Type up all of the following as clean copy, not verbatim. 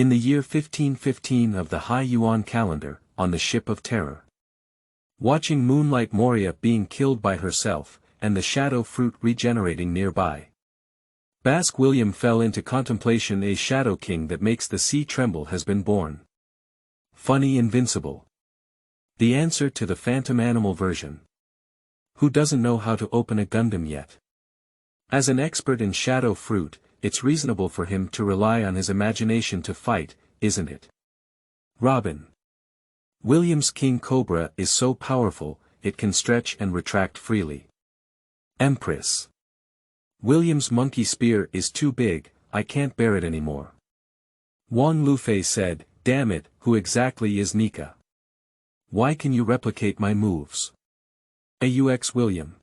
In the year 1515 of the Hai Yuan calendar, on the ship of terror. Watching Moonlight Moria being killed by herself, and the shadow fruit regenerating nearby. Basque William fell into contemplation. A shadow king that makes the sea tremble has been born. Funny invincible. The answer to the phantom animal version. Who doesn't know how to open a Gundam yet? As an expert in shadow fruit, it's reasonable for him to rely on his imagination to fight, isn't it? Robin. William's king cobra is so powerful, it can stretch and retract freely. Empress. William's monkey spear is too big, I can't bear it anymore. Wang Lufei said, damn it, who exactly is Nika? Why can you replicate my moves? Aux William.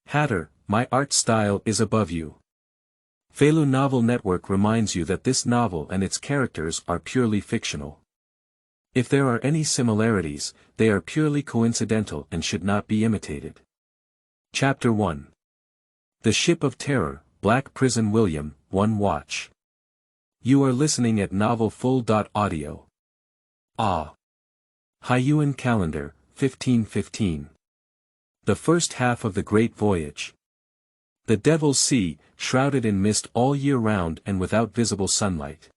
Hatter, my art style is above you. Feilu Novel Network reminds you that this novel and its characters are purely fictional. If there are any similarities, they are purely coincidental and should not be imitated. Chapter 1. The Ship of Terror, Black Prison William, 1 Watch. You are listening at novelfull.audio. Hai Yuan Calendar, 1515. The first half of the Great Voyage. The Devil's Sea, shrouded in mist all year round and without visible sunlight.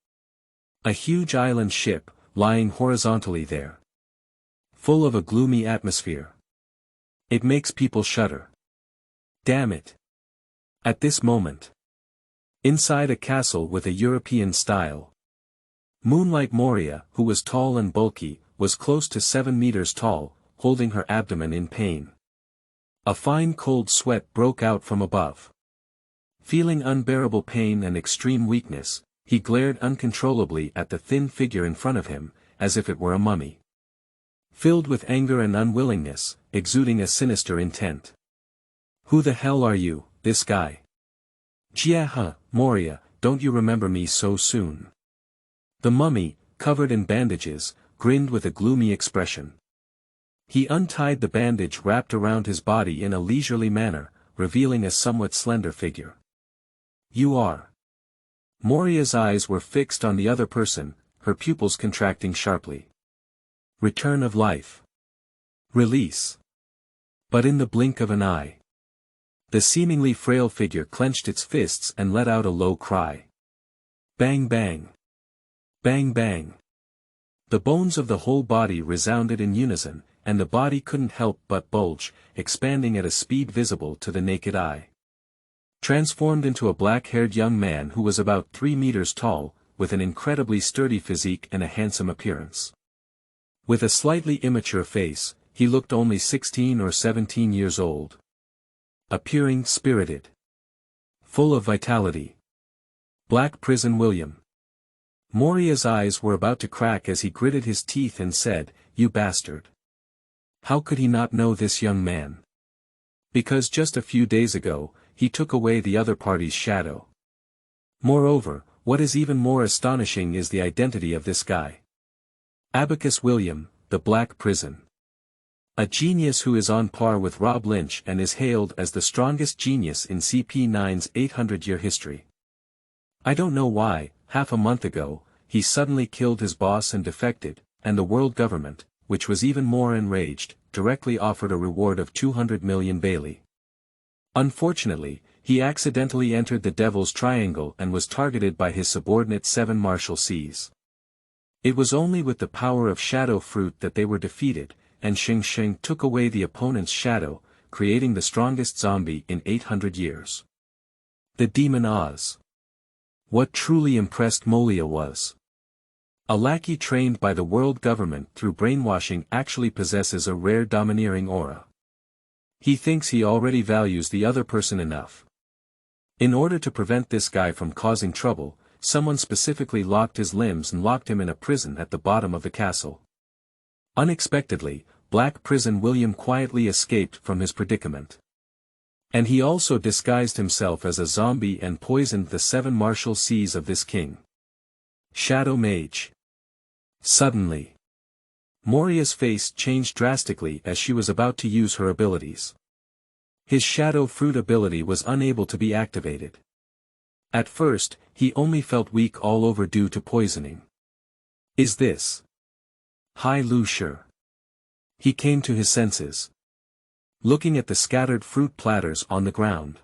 A huge island ship, lying horizontally there. Full of a gloomy atmosphere. It makes people shudder. Damn it. At this moment. Inside a castle with a European style. Moonlight Moria, who was tall and bulky, was close to 7 meters tall, holding her abdomen in pain. A fine cold sweat broke out from above. Feeling unbearable pain and extreme weakness, he glared uncontrollably at the thin figure in front of him, as if it were a mummy. Filled with anger and unwillingness, exuding a sinister intent. Who the hell are you, this guy? Jia Moria, don't you remember me so soon? The mummy, covered in bandages, grinned with a gloomy expression. He untied the bandage wrapped around his body in a leisurely manner, revealing a somewhat slender figure. You are. Moria's eyes were fixed on the other person, her pupils contracting sharply. Return of life. Release. But in the blink of an eye. The seemingly frail figure clenched its fists and let out a low cry. Bang bang. Bang bang. The bones of the whole body resounded in unison, and the body couldn't help but bulge, expanding at a speed visible to the naked eye. Transformed into a black-haired young man who was about 3 meters tall, with an incredibly sturdy physique and a handsome appearance. With a slightly immature face, he looked only 16 or 17 years old. Appearing spirited. Full of vitality. Black Prison William. Moria's eyes were about to crack as he gritted his teeth and said, "You bastard." How could he not know this young man? Because just a few days ago, he took away the other party's shadow. Moreover, what is even more astonishing is the identity of this guy. Abacus William, the Black Prison. A genius who is on par with Rob Lynch and is hailed as the strongest genius in CP9's 800-year history. I don't know why, half a month ago, he suddenly killed his boss and defected, and the world government, which was even more enraged, directly offered a reward of 200 million Bailey. Unfortunately, he accidentally entered the Devil's Triangle and was targeted by his subordinate 7 Marshalseas. It was only with the power of shadow fruit that they were defeated, and Xing Xing took away the opponent's shadow, creating the strongest zombie in 800 years. The Demon Oz. What truly impressed Molia was. A lackey trained by the world government through brainwashing actually possesses a rare domineering aura. He thinks he already values the other person enough. In order to prevent this guy from causing trouble, someone specifically locked his limbs and locked him in a prison at the bottom of the castle. Unexpectedly, Black Prison William quietly escaped from his predicament. And he also disguised himself as a zombie and poisoned the 7 Marshalseas of this king. Shadow Mage. Suddenly, Moria's face changed drastically as she was about to use her abilities. His shadow fruit ability was unable to be activated. At first, he only felt weak all over due to poisoning. Is this Hai Yuan? He came to his senses, looking at the scattered fruit platters on the ground.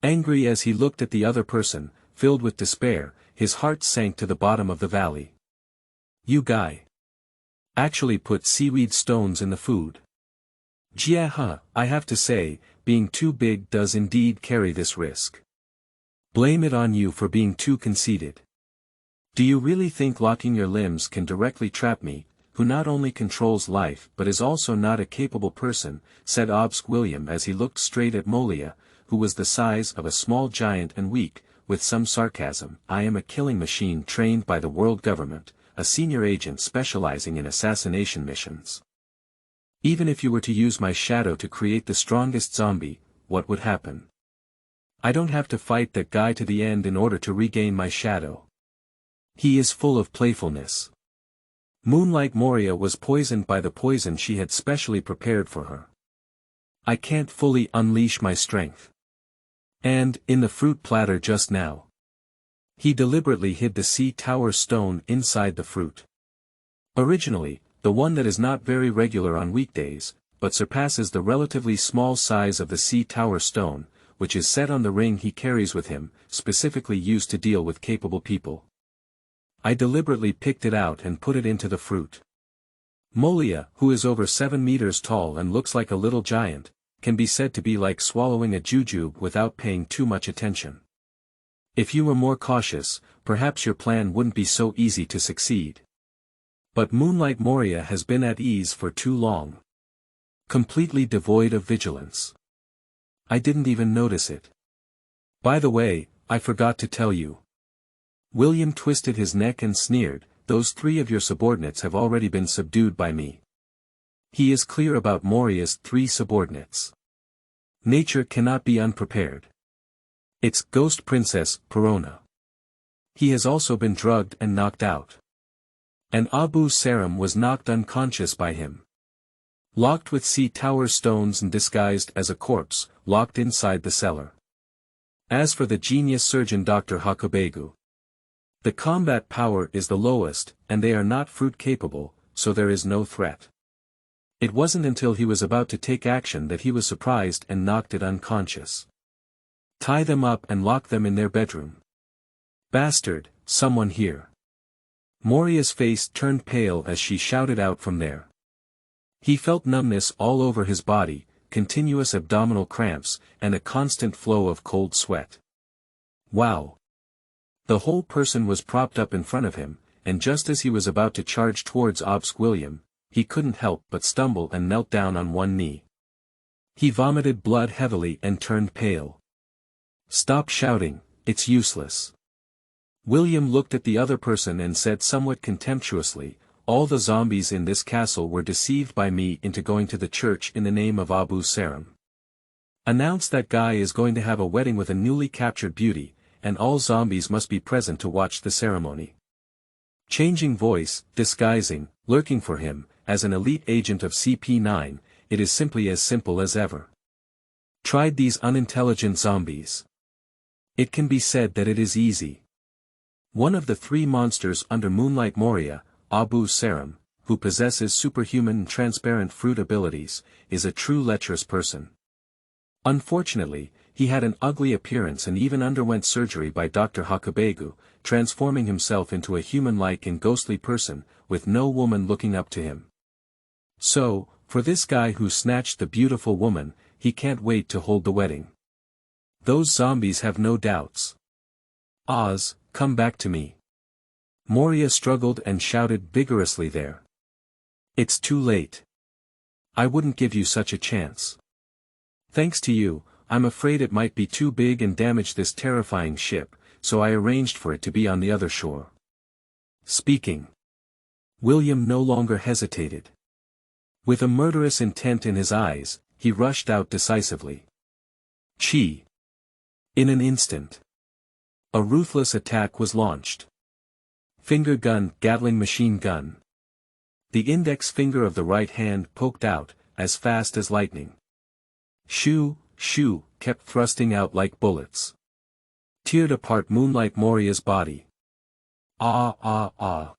Angry as he looked at the other person, filled with despair, his heart sank to the bottom of the valley. You guy actually put seaweed stones in the food. Jia, I have to say, being too big does indeed carry this risk. Blame it on you for being too conceited. Do you really think locking your limbs can directly trap me, who not only controls life but is also not a capable person, said Aux William as he looked straight at Molia, who was the size of a small giant and weak, with some sarcasm. I am a killing machine trained by the world government, a senior agent specializing in assassination missions. Even if you were to use my shadow to create the strongest zombie, what would happen? I don't have to fight that guy to the end in order to regain my shadow. He is full of playfulness. Moonlight Moria was poisoned by the poison she had specially prepared for her. I can't fully unleash my strength. And, in the fruit platter just now. He deliberately hid the sea tower stone inside the fruit. Originally, the one that is not very regular on weekdays, but surpasses the relatively small size of the sea tower stone, which is set on the ring he carries with him, specifically used to deal with capable people. I deliberately picked it out and put it into the fruit. Molia, who is over 7 meters tall and looks like a little giant, can be said to be like swallowing a jujube without paying too much attention. If you were more cautious, perhaps your plan wouldn't be so easy to succeed. But Moonlight Moria has been at ease for too long. Completely devoid of vigilance. I didn't even notice it. By the way, I forgot to tell you. William twisted his neck and sneered, those 3 of your subordinates have already been subdued by me. He is clear about Moria's 3 subordinates. Nature cannot be unprepared. It's Ghost Princess, Perona. He has also been drugged and knocked out. And Abu Saram was knocked unconscious by him. Locked with sea tower stones and disguised as a corpse, locked inside the cellar. As for the genius surgeon Dr. Hogubaku, the combat power is the lowest, and they are not fruit capable, so there is no threat. It wasn't until he was about to take action that he was surprised and knocked it unconscious. Tie them up and lock them in their bedroom. Bastard, someone here. Moria's face turned pale as she shouted out from there. He felt numbness all over his body, continuous abdominal cramps, and a constant flow of cold sweat. Wow. The whole person was propped up in front of him, and just as he was about to charge towards Aux William, he couldn't help but stumble and knelt down on one knee. He vomited blood heavily and turned pale. Stop shouting, it's useless. William looked at the other person and said somewhat contemptuously, all the zombies in this castle were deceived by me into going to the church in the name of Abu Saram. Announce that guy is going to have a wedding with a newly captured beauty, and all zombies must be present to watch the ceremony. Changing voice, disguising, lurking for him, as an elite agent of CP9, it is simply as simple as ever. Tried these unintelligent zombies. It can be said that it is easy. One of the 3 monsters under Moonlight Moria, Abu Saram, who possesses superhuman and transparent fruit abilities, is a true lecherous person. Unfortunately, he had an ugly appearance and even underwent surgery by Dr. Hogubaku, transforming himself into a human-like and ghostly person, with no woman looking up to him. So, for this guy who snatched the beautiful woman, he can't wait to hold the wedding. Those zombies have no doubts. Oz, come back to me. Moria struggled and shouted vigorously there. It's too late. I wouldn't give you such a chance. Thanks to you, I'm afraid it might be too big and damage this terrifying ship, so I arranged for it to be on the other shore. Speaking. William no longer hesitated. With a murderous intent in his eyes, he rushed out decisively. Chi. In an instant. A ruthless attack was launched. Finger gun, Gatling machine gun. The index finger of the right hand poked out, as fast as lightning. Shoo, shoo, kept thrusting out like bullets. Teared apart Moonlight Moria's body. Ah ah ah.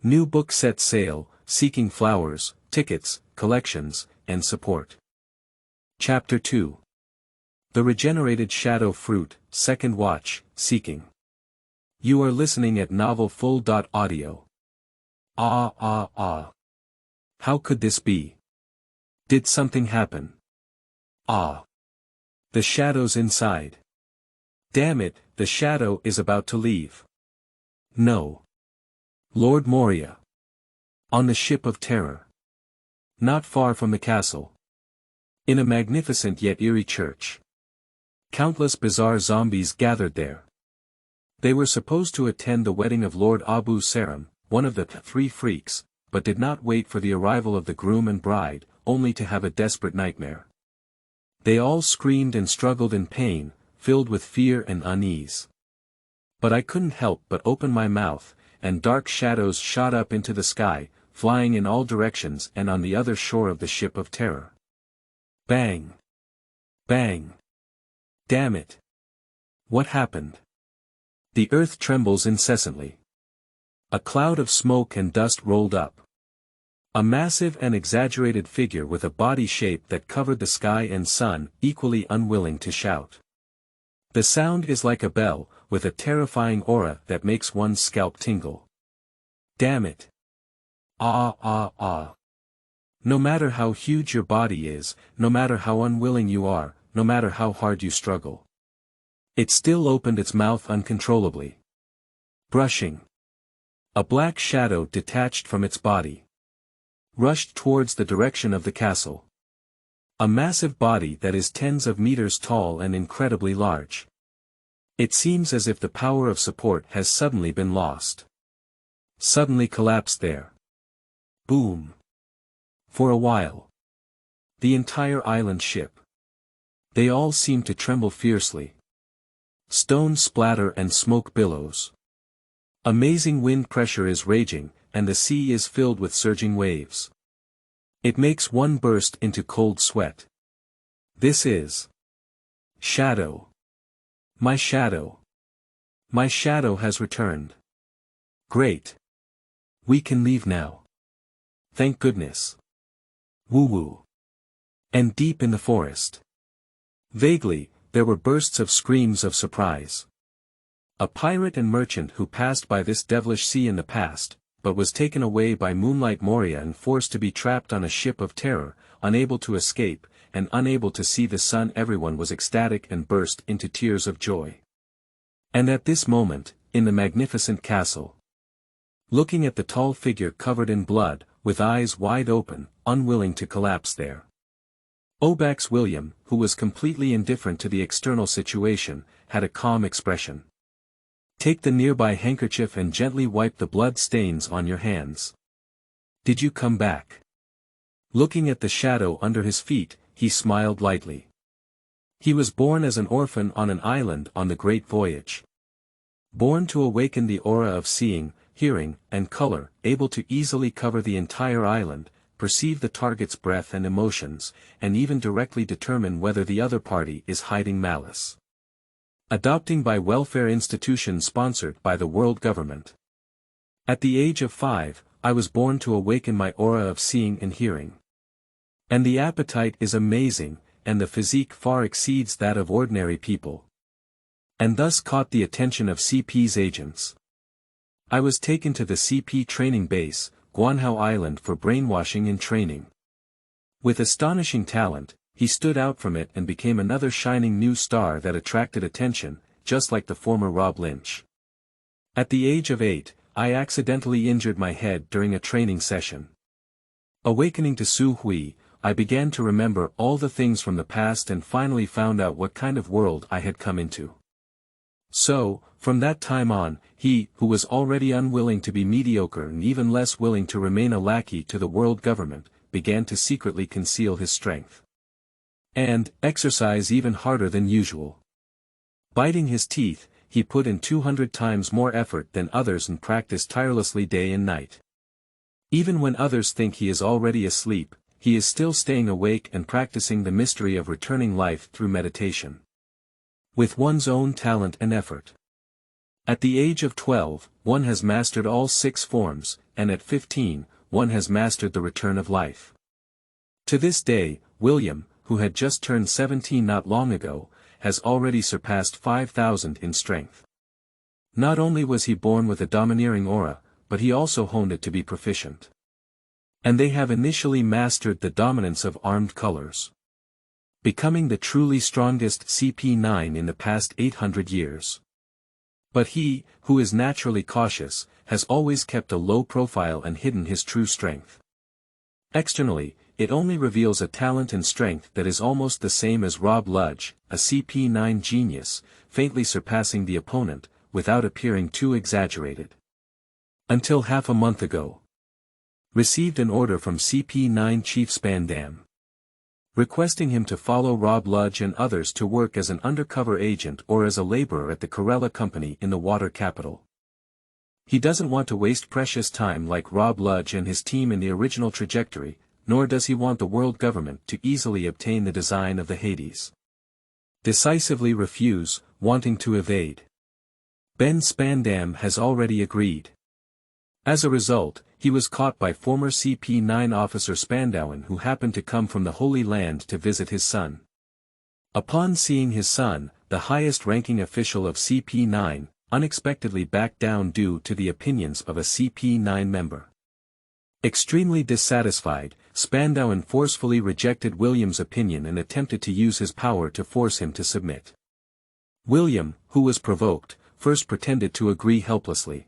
New book set sale, seeking flowers, tickets, collections, and support. Chapter 2. The Regenerated Shadow Fruit, Second Watch, Seeking. You are listening at novelfull.audio. How could this be? Did something happen? The shadow's inside. Damn it, the shadow is about to leave. No. Lord Moria. On the ship of terror. Not far from the castle. In a magnificent yet eerie church. Countless bizarre zombies gathered there. They were supposed to attend the wedding of Lord Abu Saram, one of the three freaks, but did not wait for the arrival of the groom and bride, only to have a desperate nightmare. They all screamed and struggled in pain, filled with fear and unease. But I couldn't help but open my mouth, and dark shadows shot up into the sky, flying in all directions and on the other shore of the ship of terror. Bang! Bang! Damn it! What happened? The earth trembles incessantly. A cloud of smoke and dust rolled up. A massive and exaggerated figure with a body shape that covered the sky and sun, equally unwilling to shout. The sound is like a bell, with a terrifying aura that makes one's scalp tingle. Damn it! No matter how huge your body is, no matter how unwilling you are, no matter how hard you struggle. It still opened its mouth uncontrollably. Brushing. A black shadow detached from its body. Rushed towards the direction of the castle. A massive body that is tens of meters tall and incredibly large. It seems as if the power of support has suddenly been lost. Suddenly collapsed there. Boom. For a while. The entire island ship. They all seem to tremble fiercely. Stones splatter and smoke billows. Amazing wind pressure is raging, and the sea is filled with surging waves. It makes one burst into cold sweat. This is shadow. My shadow. My shadow has returned. Great. We can leave now. Thank goodness. Woo-woo. And deep in the forest. Vaguely, there were bursts of screams of surprise. A pirate and merchant who passed by this devilish sea in the past, but was taken away by Moonlight Moria and forced to be trapped on a ship of terror, unable to escape, and unable to see the sun. Everyone was ecstatic and burst into tears of joy. And at this moment, in the magnificent castle, looking at the tall figure covered in blood, with eyes wide open, unwilling to collapse there. Aux William, who was completely indifferent to the external situation, had a calm expression. Take the nearby handkerchief and gently wipe the blood stains on your hands. Did you come back? Looking at the shadow under his feet, he smiled lightly. He was born as an orphan on an island on the Great Voyage. Born to awaken the aura of seeing, hearing, and color, able to easily cover the entire island, perceive the target's breath and emotions, and even directly determine whether the other party is hiding malice. Adopting by welfare institution sponsored by the world government. At the age of 5, I was born to awaken my aura of seeing and hearing. And the appetite is amazing, and the physique far exceeds that of ordinary people. And thus caught the attention of CP's agents. I was taken to the CP training base, Guanhao Island, for brainwashing and training. With astonishing talent, he stood out from it and became another shining new star that attracted attention, just like the former Rob Lynch. At the age of 8, I accidentally injured my head during a training session. Awakening to Su Hui, I began to remember all the things from the past and finally found out what kind of world I had come into. So, from that time on, he, who was already unwilling to be mediocre and even less willing to remain a lackey to the world government, began to secretly conceal his strength. And exercise even harder than usual. Biting his teeth, he put in 200 times more effort than others and practiced tirelessly day and night. Even when others think he is already asleep, he is still staying awake and practicing the mystery of returning life through meditation. With one's own talent and effort. At the age of 12, one has mastered all 6 forms, and at 15, one has mastered the return of life. To this day, William, who had just turned 17 not long ago, has already surpassed 5,000 in strength. Not only was he born with a domineering aura, but he also honed it to be proficient. And they have initially mastered the dominance of armed colors, becoming the truly strongest CP9 in the past 800 years. But he, who is naturally cautious, has always kept a low profile and hidden his true strength. Externally, it only reveals a talent and strength that is almost the same as Rob Ludge, a CP9 genius, faintly surpassing the opponent, without appearing too exaggerated. Until half a month ago. Received an order from CP9 Chief Spandam, requesting him to follow Rob Ludge and others to work as an undercover agent or as a laborer at the Corella Company in the water capital. He doesn't want to waste precious time like Rob Ludge and his team in the original trajectory, nor does he want the world government to easily obtain the design of the Hades. Decisively refuse, wanting to evade. Ben Spandam has already agreed. As a result, he was caught by former CP9 officer Spandauan, who happened to come from the Holy Land to visit his son. Upon seeing his son, the highest-ranking official of CP9, unexpectedly backed down due to the opinions of a CP9 member. Extremely dissatisfied, Spandauan forcefully rejected William's opinion and attempted to use his power to force him to submit. William, who was provoked, first pretended to agree helplessly.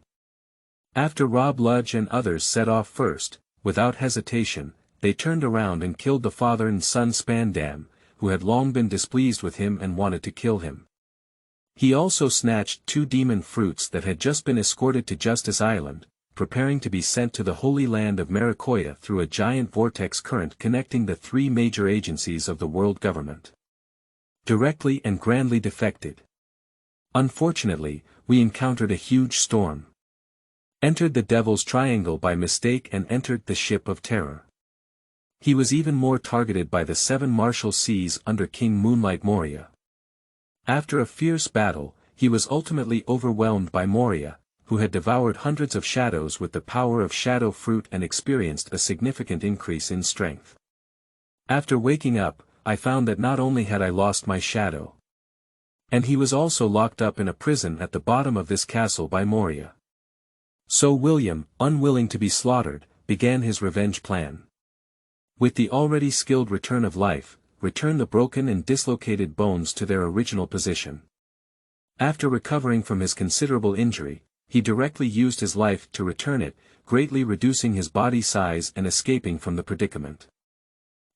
After Rob Ludge and others set off first, without hesitation, they turned around and killed the father and son Spandam, who had long been displeased with him and wanted to kill him. He also snatched 2 demon fruits that had just been escorted to Justice Island, preparing to be sent to the Holy Land of Maricoya through a giant vortex current connecting the 3 major agencies of the world government. Directly and grandly defected. Unfortunately, we encountered a huge storm. Entered the Devil's Triangle by mistake and entered the Ship of Terror. He was even more targeted by the 7 martial seas under King Moonlight Moria. After a fierce battle, he was ultimately overwhelmed by Moria, who had devoured hundreds of shadows with the power of shadow fruit and experienced a significant increase in strength. After waking up, I found that not only had I lost my shadow, and he was also locked up in a prison at the bottom of this castle by Moria. So William, unwilling to be slaughtered, began his revenge plan. With the already skilled return of life, return the broken and dislocated bones to their original position. After recovering from his considerable injury, he directly used his life to return it, greatly reducing his body size and escaping from the predicament.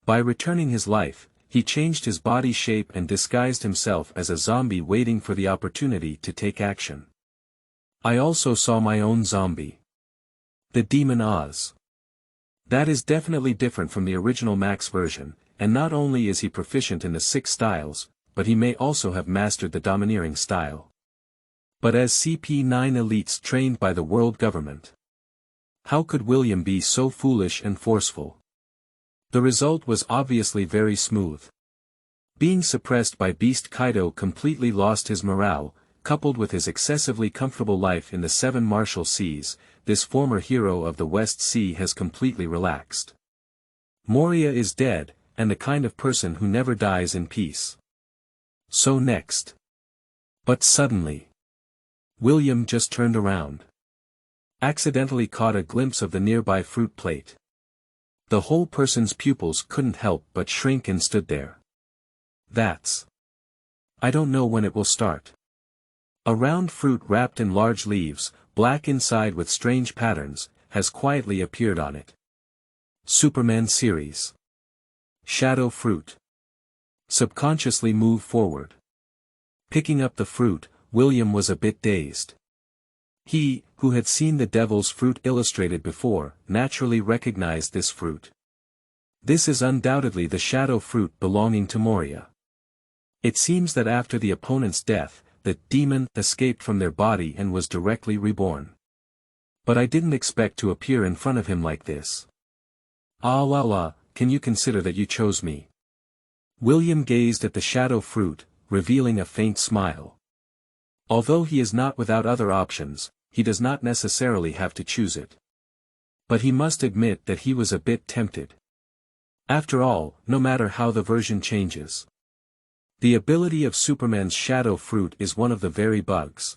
By returning his life, he changed his body shape and disguised himself as a zombie waiting for the opportunity to take action. I also saw my own zombie. The Demon Oz. That is definitely different from the original Max version, and not only is he proficient in the 6 styles, but he may also have mastered the domineering style. But as CP9 elites trained by the world government, how could William be so foolish and forceful? The result was obviously very smooth. Being suppressed by Beast Kaido completely lost his morale. Coupled with his excessively comfortable life in the 7 martial seas, this former hero of the West Sea has completely relaxed. Moria is dead, and the kind of person who never dies in peace. So next. But suddenly, William just turned around. Accidentally caught a glimpse of the nearby fruit plate. The whole person's pupils couldn't help but shrink and stood there. That's. I don't know when it will start. A round fruit wrapped in large leaves, black inside with strange patterns, has quietly appeared on it. Superman series. Shadow fruit. Subconsciously move forward. Picking up the fruit, William was a bit dazed. He, who had seen the devil's fruit illustrated before, naturally recognized this fruit. This is undoubtedly the shadow fruit belonging to Moria. It seems that after the opponent's death, the demon escaped from their body and was directly reborn. But I didn't expect to appear in front of him like this. Ah la la, can you consider that you chose me? William gazed at the shadow fruit, revealing a faint smile. Although he is not without other options, he does not necessarily have to choose it. But he must admit that he was a bit tempted. After all, no matter how the version changes, the ability of Superman's shadow fruit is one of the very bugs.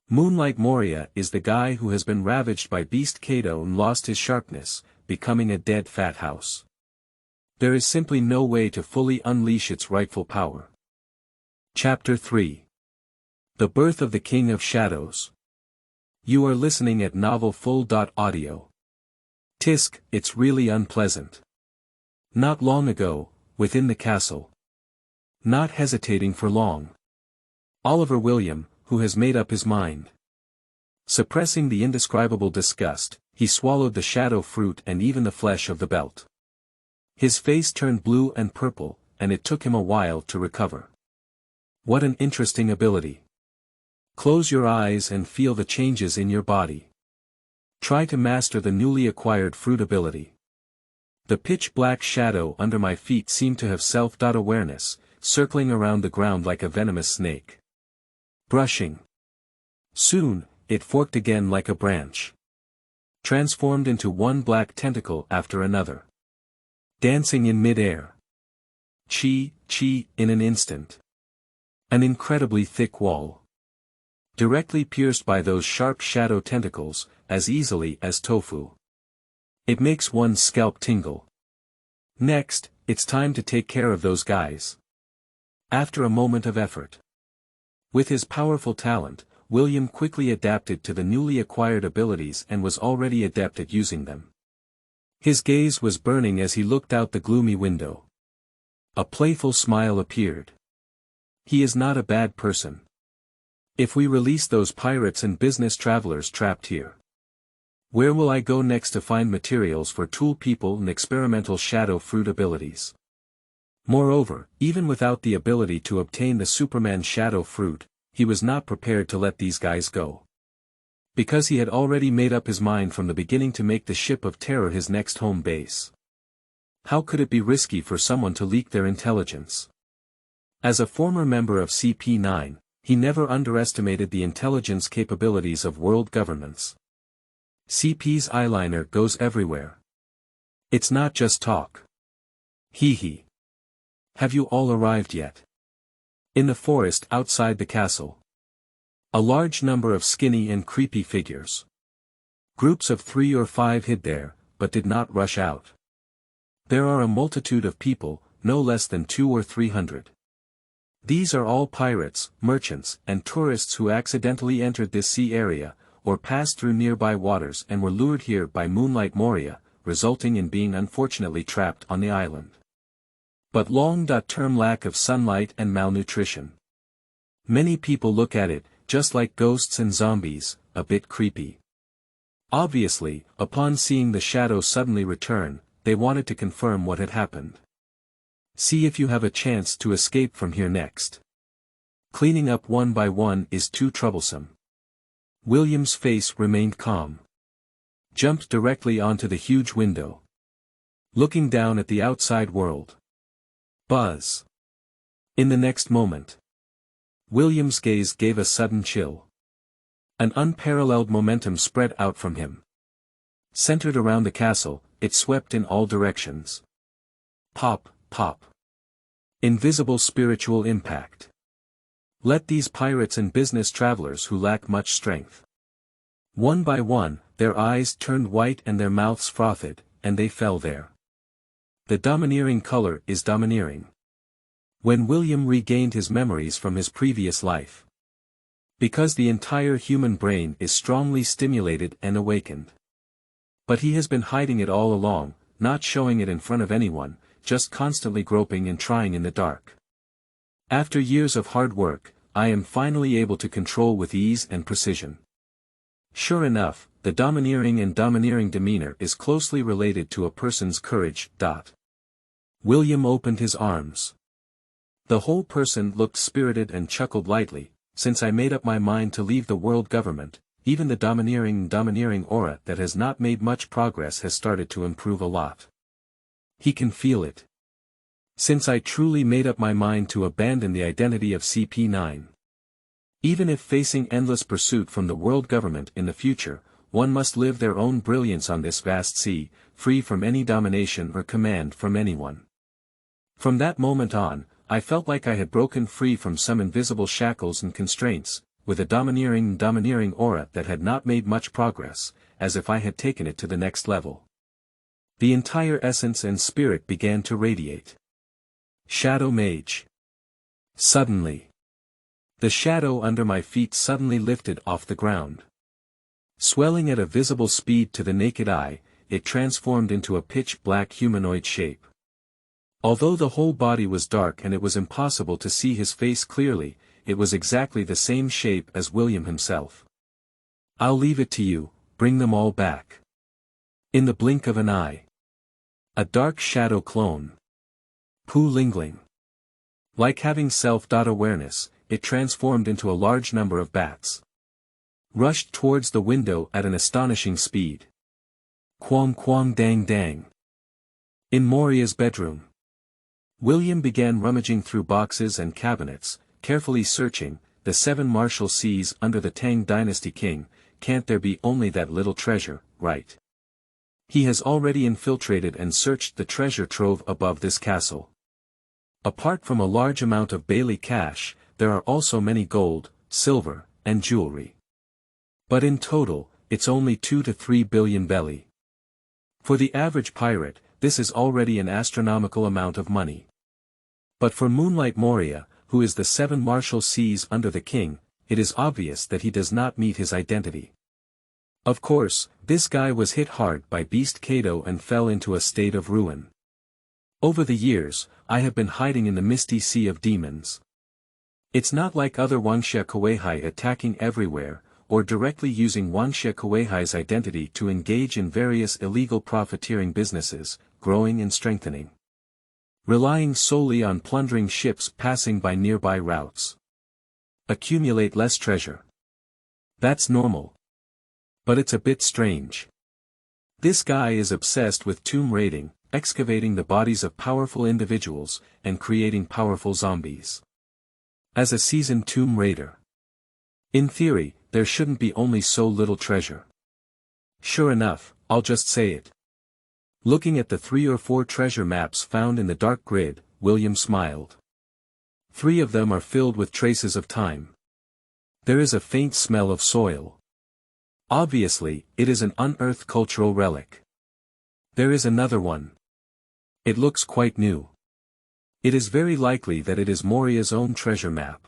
Moonlight Moria is the guy who has been ravaged by Beast Kato and lost his sharpness, becoming a dead fat house. There is simply no way to fully unleash its rightful power. Chapter 3. The Birth of the King of Shadows. You are listening at novelfull.audio. Tisk, it's really unpleasant. Not long ago, within the castle. Not hesitating for long. Oliver William, who has made up his mind. Suppressing the indescribable disgust, he swallowed the shadow fruit and even the flesh of the belt. His face turned blue and purple, and it took him a while to recover. What an interesting ability. Close your eyes and feel the changes in your body. Try to master the newly acquired fruit ability. The pitch-black shadow under my feet seemed to have self-awareness, circling around the ground like a venomous snake. Brushing. Soon, it forked again like a branch. Transformed into one black tentacle after another. Dancing in mid-air. Chi, in an instant. An incredibly thick wall. Directly pierced by those sharp shadow tentacles, as easily as tofu. It makes one's scalp tingle. Next, it's time to take care of those guys. After a moment of effort. With his powerful talent, William quickly adapted to the newly acquired abilities and was already adept at using them. His gaze was burning as he looked out the gloomy window. A playful smile appeared. He is not a bad person. If we release those pirates and business travelers trapped here, where will I go next to find materials for tool people and experimental shadow fruit abilities? Moreover, even without the ability to obtain the Superman shadow fruit, he was not prepared to let these guys go. Because he had already made up his mind from the beginning to make the ship of terror his next home base. How could it be risky for someone to leak their intelligence? As a former member of CP9, he never underestimated the intelligence capabilities of world governments. CP's eyeliner goes everywhere. It's not just talk. Hee. Have you all arrived yet? In the forest outside the castle. A large number of skinny and creepy figures. Groups of 3 or 5 hid there, but did not rush out. There are a multitude of people, no less than 200 or 300. These are all pirates, merchants, and tourists who accidentally entered this sea area, or passed through nearby waters and were lured here by Moonlight Moria, resulting in being unfortunately trapped on the island. But long-term lack of sunlight and malnutrition. Many people look at it, just like ghosts and zombies, a bit creepy. Obviously, upon seeing the shadow suddenly return, they wanted to confirm what had happened. See if you have a chance to escape from here next. Cleaning up one by one is too troublesome. William's face remained calm. Jumped directly onto the huge window. Looking down at the outside world. Buzz. In the next moment, William's gaze gave a sudden chill. An unparalleled momentum spread out from him. Centered around the castle, it swept in all directions. Pop. Invisible spiritual impact. Let these pirates and business travelers who lack much strength. One by one, their eyes turned white and their mouths frothed, and they fell there. The domineering color is domineering. When William regained his memories from his previous life. Because the entire human brain is strongly stimulated and awakened. But he has been hiding it all along, not showing it in front of anyone, just constantly groping and trying in the dark. After years of hard work, I am finally able to control with ease and precision. Sure enough, the domineering demeanor is closely related to a person's courage. William opened his arms. The whole person looked spirited and chuckled lightly. Since I made up my mind to leave the world government, even the domineering aura that has not made much progress has started to improve a lot. He can feel it. Since I truly made up my mind to abandon the identity of CP9. Even if facing endless pursuit from the world government in the future, one must live their own brilliance on this vast sea, free from any domination or command from anyone. From that moment on, I felt like I had broken free from some invisible shackles and constraints, with a domineering aura that had not made much progress, as if I had taken it to the next level. The entire essence and spirit began to radiate. Shadow Mage. Suddenly. The shadow under my feet suddenly lifted off the ground. Swelling at a visible speed to the naked eye, it transformed into a pitch-black humanoid shape. Although the whole body was dark and it was impossible to see his face clearly, it was exactly the same shape as William himself. "I'll leave it to you, bring them all back." In the blink of an eye. A dark shadow clone. Pu Lingling. Like having self-awareness, it transformed into a large number of bats. Rushed towards the window at an astonishing speed. Quang quang dang dang. In Moria's bedroom. William began rummaging through boxes and cabinets, carefully searching. The 7 Marshalseas under the Tang Dynasty king, can't there be only that little treasure, right? He has already infiltrated and searched the treasure trove above this castle. Apart from a large amount of Bailey cash, there are also many gold, silver, and jewelry. But in total, it's only 2 to 3 billion belly. For the average pirate, this is already an astronomical amount of money. But for Moonlight Moria, who is the 7 Marshalseas under the king, it is obvious that he does not meet his identity. Of course, this guy was hit hard by Beast Kato and fell into a state of ruin. Over the years, I have been hiding in the misty sea of demons. It's not like other Wangxia Kueihai attacking everywhere, or directly using Wangxia Kueihai's identity to engage in various illegal profiteering businesses, growing and strengthening. Relying solely on plundering ships passing by nearby routes. Accumulate less treasure. That's normal. But it's a bit strange. This guy is obsessed with tomb raiding, excavating the bodies of powerful individuals, and creating powerful zombies. As a seasoned tomb raider. In theory, there shouldn't be only so little treasure. Sure enough, I'll just say it. Looking at the 3 or 4 treasure maps found in the dark grid, William smiled. 3 of them are filled with traces of time. There is a faint smell of soil. Obviously, it is an unearthed cultural relic. There is another one. It looks quite new. It is very likely that it is Moria's own treasure map.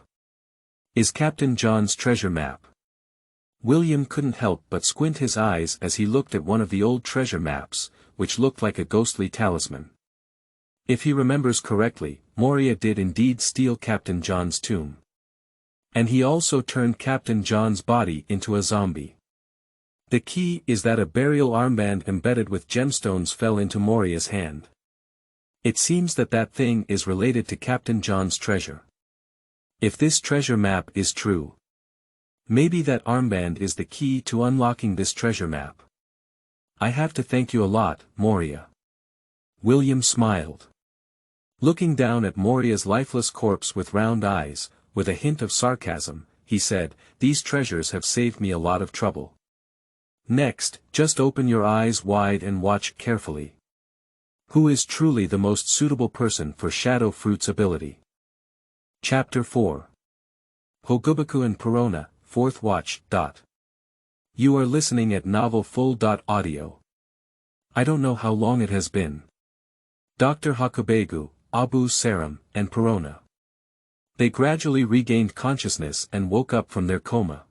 Is Captain John's treasure map. William couldn't help but squint his eyes as he looked at one of the old treasure maps, which looked like a ghostly talisman. If he remembers correctly, Moria did indeed steal Captain John's tomb. And he also turned Captain John's body into a zombie. The key is that a burial armband embedded with gemstones fell into Moria's hand. It seems that that thing is related to Captain John's treasure. If this treasure map is true, maybe that armband is the key to unlocking this treasure map. I have to thank you a lot, Moria. William smiled. Looking down at Moria's lifeless corpse with round eyes, with a hint of sarcasm, he said, "These treasures have saved me a lot of trouble. Next, just open your eyes wide and watch carefully. Who is truly the most suitable person for Shadow Fruit's ability?" Chapter 4. Hogubaku and Perona, 4th Watch. You are listening at Novel Full.audio. I don't know how long it has been. Dr. Hogubaku, Abu Saram, and Perona. They gradually regained consciousness and woke up from their coma.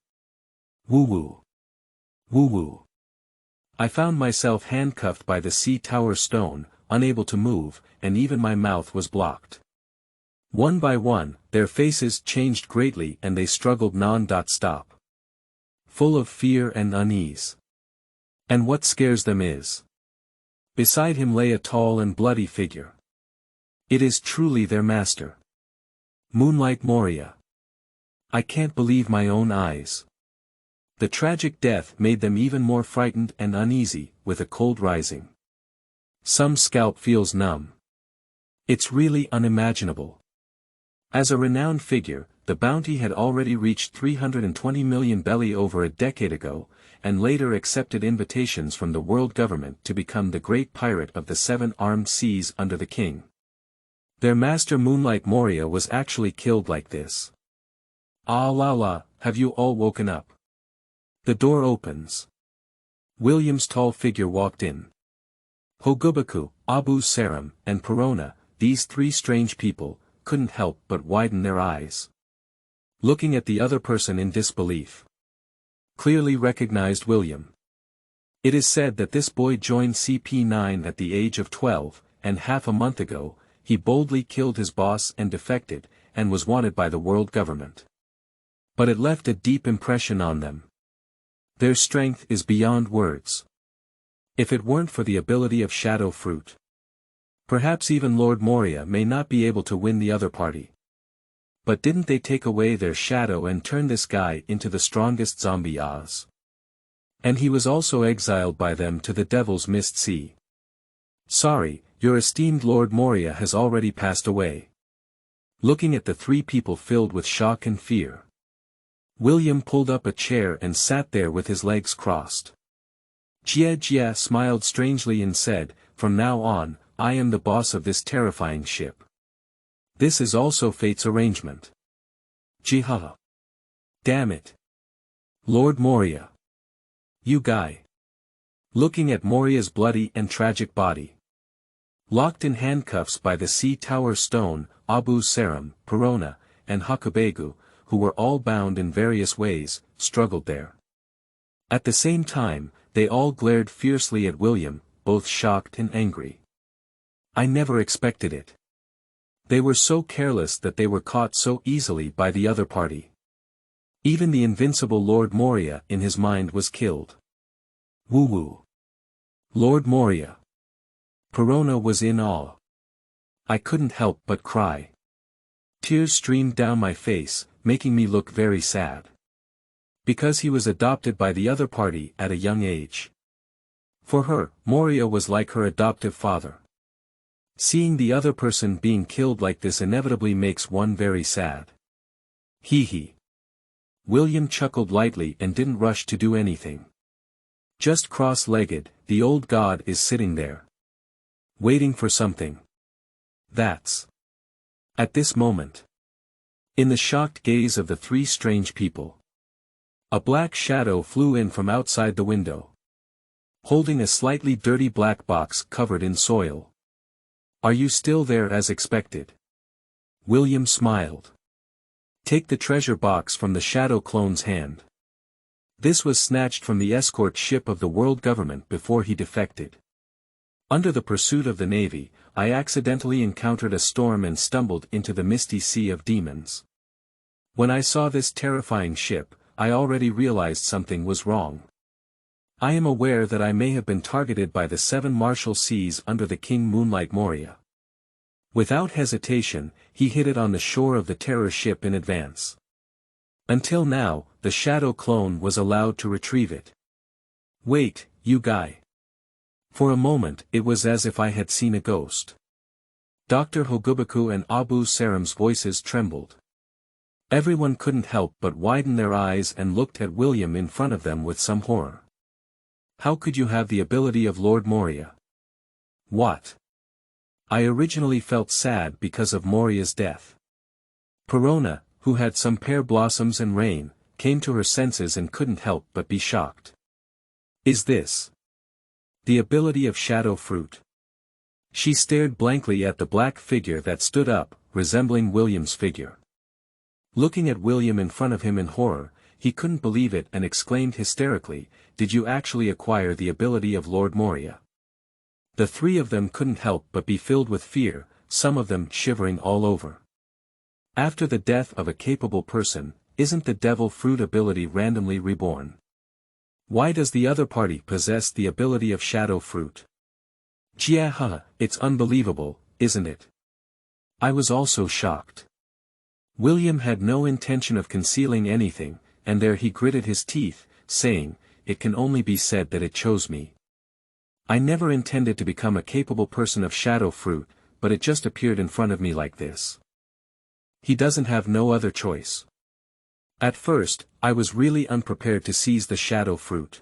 Woo-woo. Woo-woo. I found myself handcuffed by the sea tower stone, unable to move, and even my mouth was blocked. One by one, their faces changed greatly and they struggled non-stop. Full of fear and unease. And what scares them is. Beside him lay a tall and bloody figure. It is truly their master. Moonlight Moria. I can't believe my own eyes. The tragic death made them even more frightened and uneasy, with a cold rising. Some scalp feels numb. It's really unimaginable. As a renowned figure, the bounty had already reached 320 million belly over a decade ago, and later accepted invitations from the world government to become the great pirate of the 7 armed seas under the king. Their master Moonlight Moria was actually killed like this. Ah la la, have you all woken up? The door opens. William's tall figure walked in. Hogubaku, Aux William, and Perona, these 3 strange people, couldn't help but widen their eyes. Looking at the other person in disbelief. Clearly recognized William. It is said that this boy joined CP9 at the age of 12, and half a month ago, he boldly killed his boss and defected, and was wanted by the world government. But it left a deep impression on them. Their strength is beyond words. If it weren't for the ability of Shadow Fruit, perhaps even Lord Moria may not be able to win the other party. But didn't they take away their shadow and turn this guy into the strongest zombie Oz? And he was also exiled by them to the Devil's Mist Sea. Sorry, your esteemed Lord Moria has already passed away. Looking at the 3 people filled with shock and fear, William pulled up a chair and sat there with his legs crossed. Jia smiled strangely and said, "From now on, I am the boss of this terrifying ship. This is also fate's arrangement." Jiha. Damn it. Lord Moria. You guy. Looking at Moria's bloody and tragic body. Locked in handcuffs by the sea tower stone, Aux William, Perona, and Hogubaku, who were all bound in various ways, struggled there. At the same time, they all glared fiercely at William, both shocked and angry. I never expected it. They were so careless that they were caught so easily by the other party. Even the invincible Lord Moria in his mind was killed. Woo-woo. Lord Moria. Perona was in awe. I couldn't help but cry. Tears streamed down my face, making me look very sad. Because he was adopted by the other party at a young age. For her, Moria was like her adoptive father. Seeing the other person being killed like this inevitably makes one very sad. Hee. William chuckled lightly and didn't rush to do anything. Just cross-legged, the old god is sitting there. Waiting for something. That's. At this moment. In the shocked gaze of the 3 strange people. A black shadow flew in from outside the window. Holding a slightly dirty black box covered in soil. Are you still there as expected? William smiled. Take the treasure box from the shadow clone's hand. This was snatched from the escort ship of the world government before he defected. Under the pursuit of the navy, I accidentally encountered a storm and stumbled into the misty sea of demons. When I saw this terrifying ship, I already realized something was wrong. I am aware that I may have been targeted by the 7 martial seas under the King Moonlight Moria. Without hesitation, he hit it on the shore of the terror ship in advance. Until now, the shadow clone was allowed to retrieve it. Wait, you guy. For a moment it was as if I had seen a ghost. Dr. Hogubaku and Aux William's voices trembled. Everyone couldn't help but widen their eyes and looked at William in front of them with some horror. How could you have the ability of Lord Moria? What? I originally felt sad because of Moria's death. Perona, who had some pear blossoms and rain, came to her senses and couldn't help but be shocked. Is this the ability of Shadow Fruit? She stared blankly at the black figure that stood up, resembling William's figure. Looking at William in front of him in horror, he couldn't believe it and exclaimed hysterically, "Did you actually acquire the ability of Lord Moria?" The 3 of them couldn't help but be filled with fear, some of them shivering all over. After the death of a capable person, isn't the devil fruit ability randomly reborn? Why does the other party possess the ability of Shadow Fruit? Jia, it's unbelievable, isn't it? I was also shocked. William had no intention of concealing anything, and there he gritted his teeth, saying, "It can only be said that it chose me. I never intended to become a capable person of Shadow Fruit, but it just appeared in front of me like this." He doesn't have no other choice. At first, I was really unprepared to seize the shadow fruit.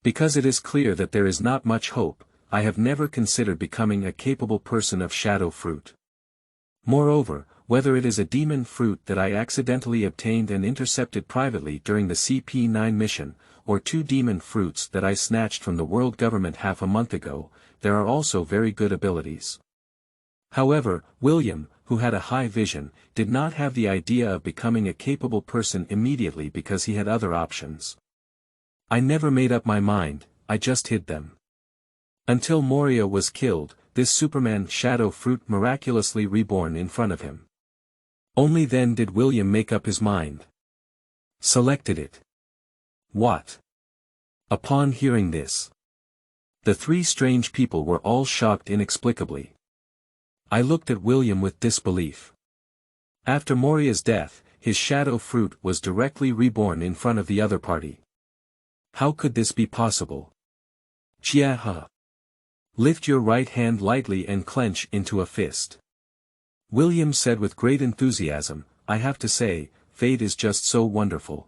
Because it is clear that there is not much hope, I have never considered becoming a capable person of shadow fruit. Moreover, whether it is a demon fruit that I accidentally obtained and intercepted privately during the CP9 mission, or 2 demon fruits that I snatched from the world government half a month ago, there are also very good abilities. However, William, who had a high vision, did not have the idea of becoming a capable person immediately because he had other options. I never made up my mind, I just hid them. Until Moria was killed, this Superman shadow fruit miraculously reborn in front of him. Only then did William make up his mind. Selected it. What? Upon hearing this, the 3 strange people were all shocked inexplicably. I looked at William with disbelief. After Moria's death, his shadow fruit was directly reborn in front of the other party. How could this be possible? Chia. Lift your right hand lightly and clench into a fist. William said with great enthusiasm, I have to say, fate is just so wonderful.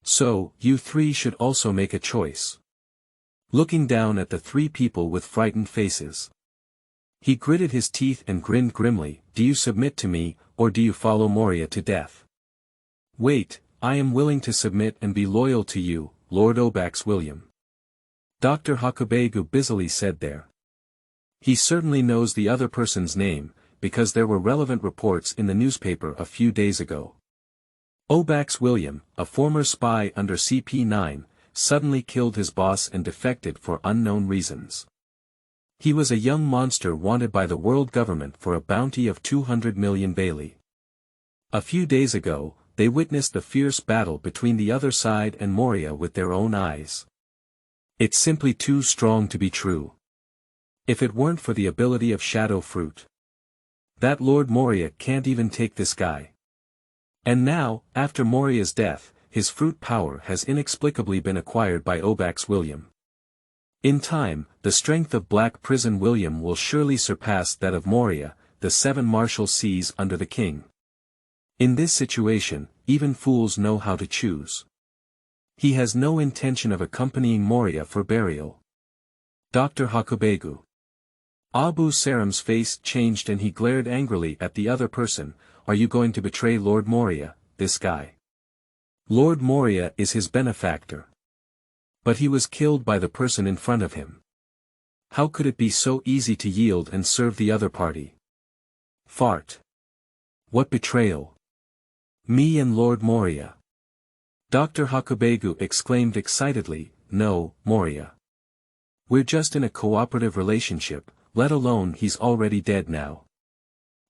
So, you 3 should also make a choice. Looking down at the 3 people with frightened faces, he gritted his teeth and grinned grimly, do you submit to me, or do you follow Moria to death? Wait, I am willing to submit and be loyal to you, Lord Aux William. Dr. Hogubaku busily said there. He certainly knows the other person's name, because there were relevant reports in the newspaper a few days ago. Aux William, a former spy under CP9, suddenly killed his boss and defected for unknown reasons. He was a young monster wanted by the world government for a bounty of 200 million Bailey. A few days ago, they witnessed the fierce battle between the other side and Moria with their own eyes. It's simply too strong to be true. If it weren't for the ability of shadow fruit, that Lord Moria can't even take this guy. And now, after Moria's death, his fruit power has inexplicably been acquired by Aux William. In time, the strength of Black Prison William will surely surpass that of Moria, the 7 martial seas under the king. In this situation, even fools know how to choose. He has no intention of accompanying Moria for burial. Dr. Hogubaku. Abu Saram's face changed and he glared angrily at the other person, are you going to betray Lord Moria, this guy? Lord Moria is his benefactor. But he was killed by the person in front of him. How could it be so easy to yield and serve the other party? Fart. What betrayal? Me and Lord Moria. Dr. Hogubaku exclaimed excitedly, no, Moria. We're just in a cooperative relationship, let alone he's already dead now.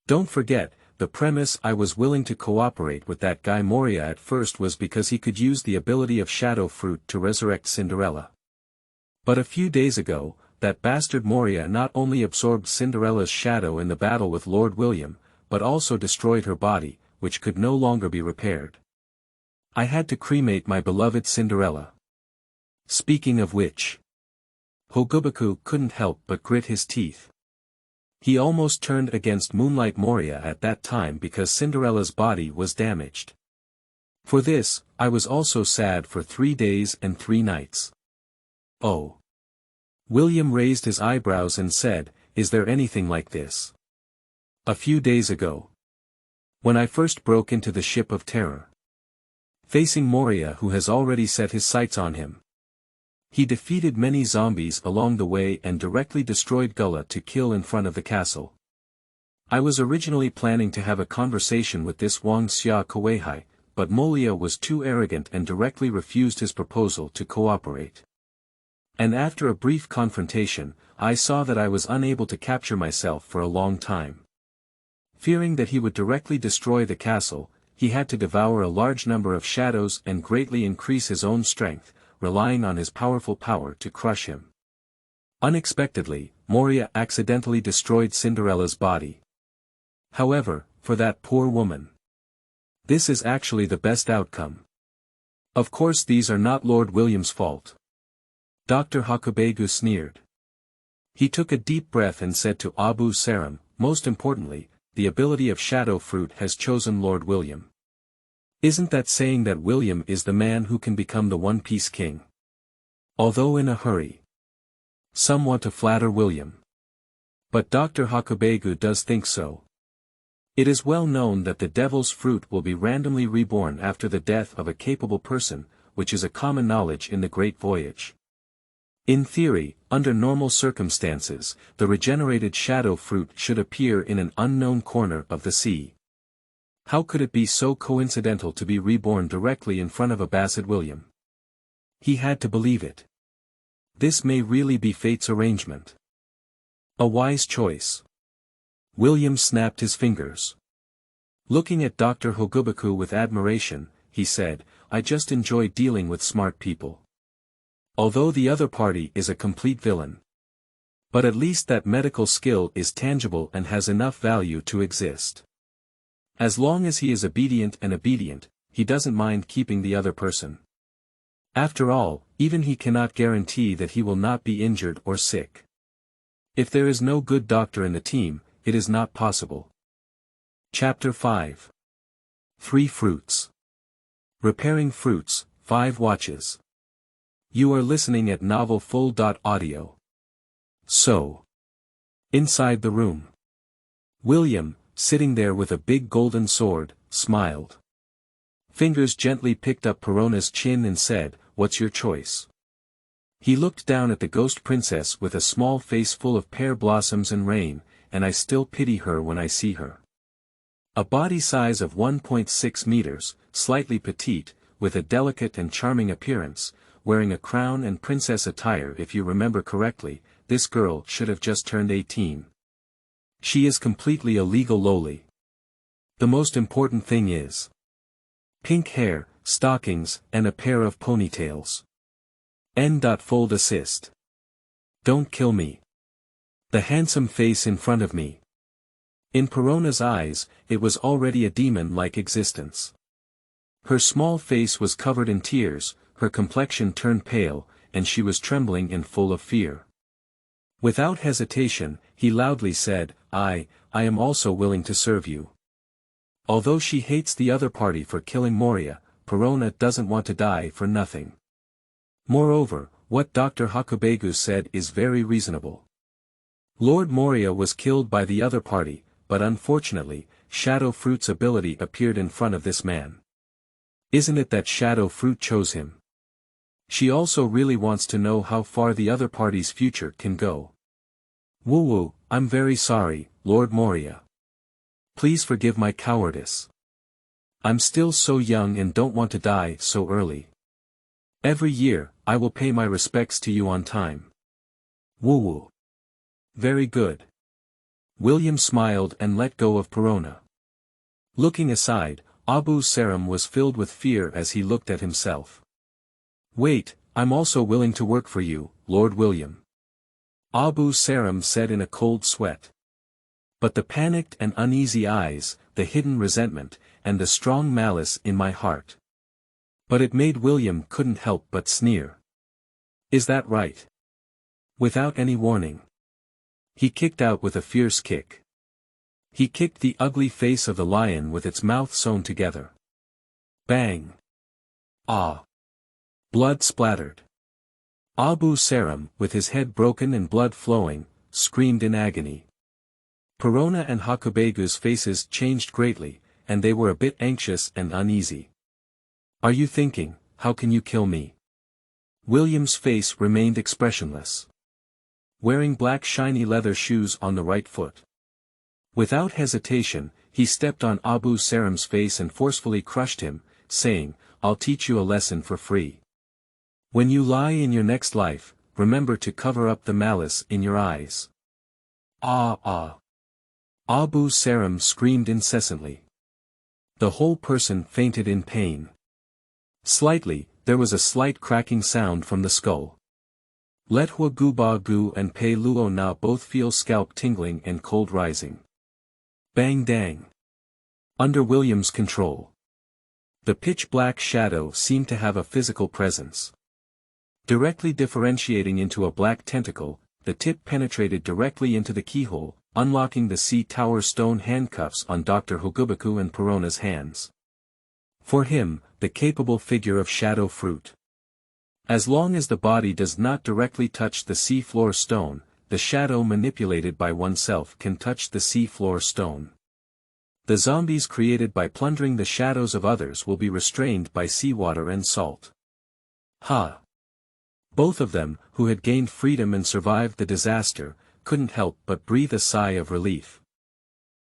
Don't forget, the premise I was willing to cooperate with that guy Moria at first was because he could use the ability of shadow fruit to resurrect Cinderella. But a few days ago, that bastard Moria not only absorbed Cinderella's shadow in the battle with Lord William, but also destroyed her body, which could no longer be repaired. I had to cremate my beloved Cinderella. Speaking of which, Hogubaku couldn't help but grit his teeth. He almost turned against Moonlight Moria at that time because Cinderella's body was damaged. For this, I was also sad for 3 days and 3 nights. Oh. William raised his eyebrows and said, is there anything like this? A few days ago, when I first broke into the ship of terror, facing Moria who has already set his sights on him, he defeated many zombies along the way and directly destroyed Gullah to kill in front of the castle. I was originally planning to have a conversation with this Wang Lufei, but Molia was too arrogant and directly refused his proposal to cooperate. And after a brief confrontation, I saw that I was unable to capture myself for a long time. Fearing that he would directly destroy the castle, he had to devour a large number of shadows and greatly increase his own strength, relying on his powerful power to crush him. Unexpectedly, Moria accidentally destroyed Cinderella's body. However, for that poor woman, this is actually the best outcome. Of course these are not Lord William's fault. Dr. Hogubaku sneered. He took a deep breath and said to Abu Saram, most importantly, the ability of Shadow Fruit has chosen Lord William. Isn't that saying that William is the man who can become the One Piece King? Although in a hurry. Some want to flatter William. But Dr. Hogubaku does think so. It is well known that the Devil's Fruit will be randomly reborn after the death of a capable person, which is a common knowledge in the Great Voyage. In theory, under normal circumstances, the regenerated Shadow Fruit should appear in an unknown corner of the sea. How could it be so coincidental to be reborn directly in front of a Basque William? He had to believe it. This may really be fate's arrangement. A wise choice. William snapped his fingers. Looking at Dr. Hogubaku with admiration, he said, "I just enjoy dealing with smart people. Although the other party is a complete villain. But at least that medical skill is tangible and has enough value to exist. As long as he is obedient, he doesn't mind keeping the other person. After all, even he cannot guarantee that he will not be injured or sick. If there is no good doctor in the team, it is not possible." Chapter 5. 3 Fruits. Repairing Fruits, 5 Watches. You are listening at novelfull.audio. So. Inside the room. William, sitting there with a big golden sword, smiled. Fingers gently picked up Perona's chin and said, "What's your choice?" He looked down at the ghost princess with a small face full of pear blossoms and rain, and I still pity her when I see her. A body size of 1.6 meters, slightly petite, with a delicate and charming appearance, wearing a crown and princess attire. If you remember correctly, this girl should have just turned 18. She is completely a legal loli. The most important thing is pink hair, stockings, and a pair of ponytails. N.Fold assist. Don't kill me. The handsome face in front of me. In Perona's eyes, it was already a demon-like existence. Her small face was covered in tears, her complexion turned pale, and she was trembling and full of fear. Without hesitation, he loudly said, I am also willing to serve you. Although she hates the other party for killing Moria, Perona doesn't want to die for nothing. Moreover, what Dr. Hogubaku said is very reasonable. Lord Moria was killed by the other party, but unfortunately, Shadow Fruit's ability appeared in front of this man. Isn't it that Shadow Fruit chose him? She also really wants to know how far the other party's future can go. Woo-woo, I'm very sorry, Lord Moria. Please forgive my cowardice. I'm still so young and don't want to die so early. Every year, I will pay my respects to you on time. Woo-woo. Very good. William smiled and let go of Perona. Looking aside, Abu Saram was filled with fear as he looked at himself. Wait, I'm also willing to work for you, Lord William. Abu Saram said in a cold sweat. But the panicked and uneasy eyes, the hidden resentment, and the strong malice in my heart. But it made William couldn't help but sneer. Is that right? Without any warning. He kicked out with a fierce kick. He kicked the ugly face of the lion with its mouth sewn together. Bang! Ah! Blood splattered. Abu Saram, with his head broken and blood flowing, screamed in agony. Perona and Hogubaku's faces changed greatly, and they were a bit anxious and uneasy. Are you thinking, how can you kill me? William's face remained expressionless. Wearing black shiny leather shoes on the right foot. Without hesitation, he stepped on Abu Saram's face and forcefully crushed him, saying, I'll teach you a lesson for free. When you lie in your next life, remember to cover up the malice in your eyes. Ah ah! Abu Saram screamed incessantly. The whole person fainted in pain. Slightly, there was a slight cracking sound from the skull. Let Hogubaku and Feilu Novel both feel scalp tingling and cold rising. Bang dang. Under William's control. The pitch-black shadow seemed to have a physical presence. Directly differentiating into a black tentacle, the tip penetrated directly into the keyhole, unlocking the sea tower stone handcuffs on Dr. Hogubaku and Perona's hands. For him, the capable figure of shadow fruit. As long as the body does not directly touch the sea floor stone, the shadow manipulated by oneself can touch the sea floor stone. The zombies created by plundering the shadows of others will be restrained by seawater and salt. Ha! Both of them, who had gained freedom and survived the disaster, couldn't help but breathe a sigh of relief.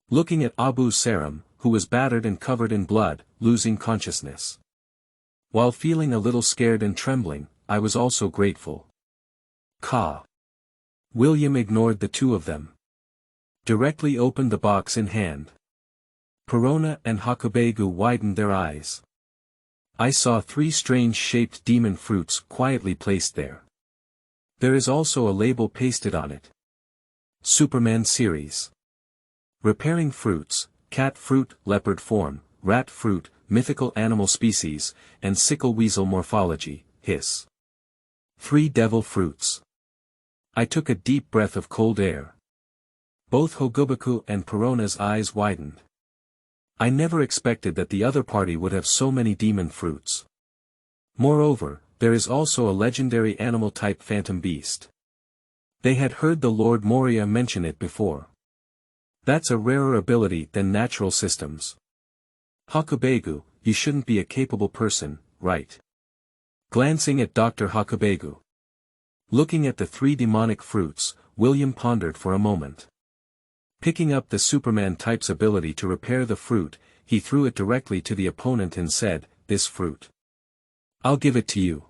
Looking at Abu Saram, who was battered and covered in blood, losing consciousness. While feeling a little scared and trembling, I was also grateful. Ka. William ignored the two of them. Directly opened the box in hand. Perona and Hogubaku widened their eyes. I saw 3 strange-shaped demon fruits quietly placed there. There is also a label pasted on it. Superman Series. Repairing fruits, cat fruit, leopard form, rat fruit, mythical animal species, and sickle weasel morphology, hiss. 3 devil fruits. I took a deep breath of cold air. Both Hogubaku and Perona's eyes widened. I never expected that the other party would have so many demon fruits. Moreover, there is also a legendary animal-type phantom beast. They had heard the Lord Moria mention it before. That's a rarer ability than natural systems. Hogubaku, you shouldn't be a capable person, right? Glancing at Dr. Hogubaku. Looking at the 3 demonic fruits, William pondered for a moment. Picking up the Superman type's ability to repair the fruit, he threw it directly to the opponent and said, "This fruit. I'll give it to you."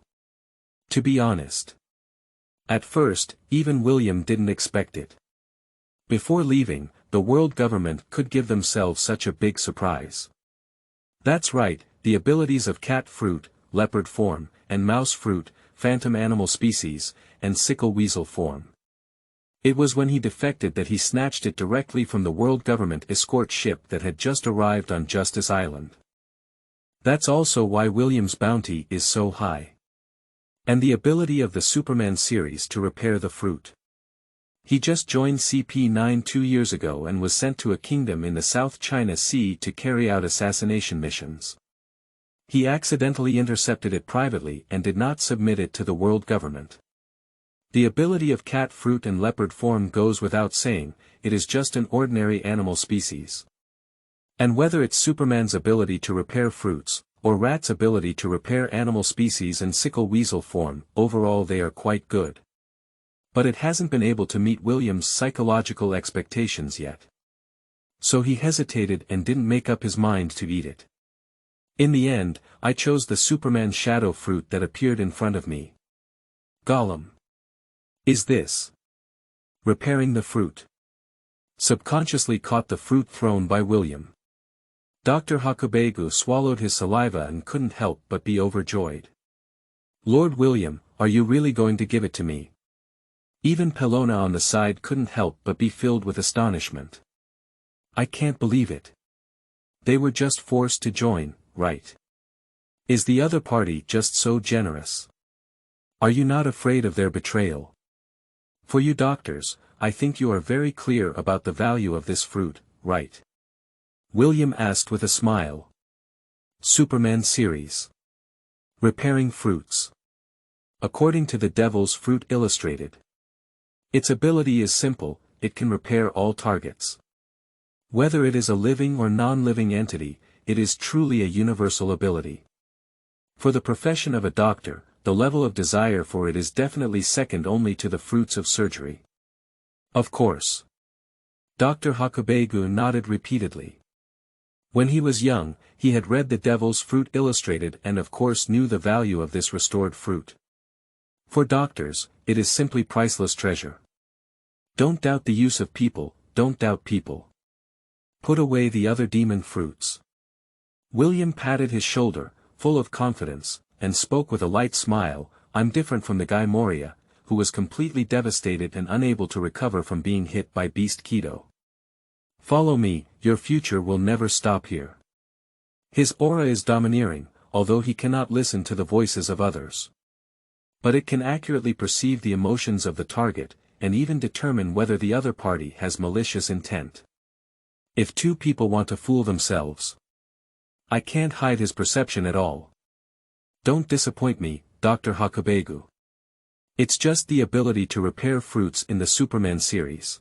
To be honest. At first, even William didn't expect it. Before leaving, the world government could give themselves such a big surprise. That's right, the abilities of cat fruit, leopard form, and mouse fruit, phantom animal species, and sickle weasel form. It was when he defected that he snatched it directly from the world government escort ship that had just arrived on Justice Island. That's also why William's bounty is so high. And the ability of the Superman series to repair the fruit. He just joined CP9 2 years ago and was sent to a kingdom in the South China Sea to carry out assassination missions. He accidentally intercepted it privately and did not submit it to the world government. The ability of cat fruit and leopard form goes without saying, it is just an ordinary animal species. And whether it's Superman's ability to repair fruits, or Rat's ability to repair animal species and sickle weasel form, overall they are quite good. But it hasn't been able to meet William's psychological expectations yet. So he hesitated and didn't make up his mind to eat it. In the end, I chose the Superman shadow fruit that appeared in front of me. Gollum. Is this repairing the fruit? Subconsciously caught the fruit thrown by William. Dr. Hogubaku swallowed his saliva and couldn't help but be overjoyed. Lord William, are you really going to give it to me? Even Perona on the side couldn't help but be filled with astonishment. I can't believe it. They were just forced to join, right? Is the other party just so generous? Are you not afraid of their betrayal? For you doctors, I think you are very clear about the value of this fruit, right? William asked with a smile. Superman series. Repairing fruits. According to the Devil's Fruit Illustrated. Its ability is simple, it can repair all targets. Whether it is a living or non-living entity, it is truly a universal ability. For the profession of a doctor, the level of desire for it is definitely second only to the fruits of surgery. Of course. Dr. Hogubaku nodded repeatedly. When he was young, he had read the Devil's Fruit Illustrated and of course knew the value of this restored fruit. For doctors, it is simply priceless treasure. Don't doubt the use of people, don't doubt people. Put away the other demon fruits. William patted his shoulder, full of confidence, and spoke with a light smile. I'm different from the guy Moria, who was completely devastated and unable to recover from being hit by Beast Keto. Follow me, your future will never stop here. His aura is domineering, although he cannot listen to the voices of others. But it can accurately perceive the emotions of the target, and even determine whether the other party has malicious intent. If two people want to fool themselves, I can't hide his perception at all. Don't disappoint me, Dr. Hogubaku. It's just the ability to repair fruits in the Superman series.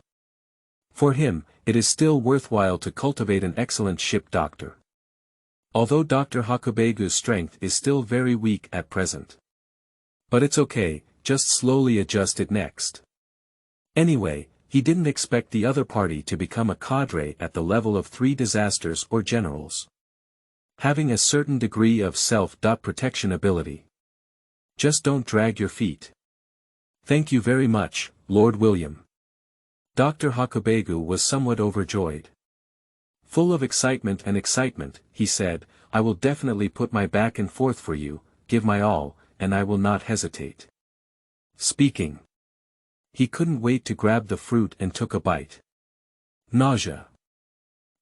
For him, it is still worthwhile to cultivate an excellent ship doctor. Although Dr. Hogubaku's strength is still very weak at present. But it's okay, just slowly adjust it next. Anyway, he didn't expect the other party to become a cadre at the level of 3 disasters or generals. Having a certain degree of self-protection ability. Just don't drag your feet. Thank you very much, Lord William. Dr. Hogubaku was somewhat overjoyed. Full of excitement, he said, I will definitely put my back and forth for you, give my all, and I will not hesitate. Speaking. He couldn't wait to grab the fruit and took a bite. Nausea.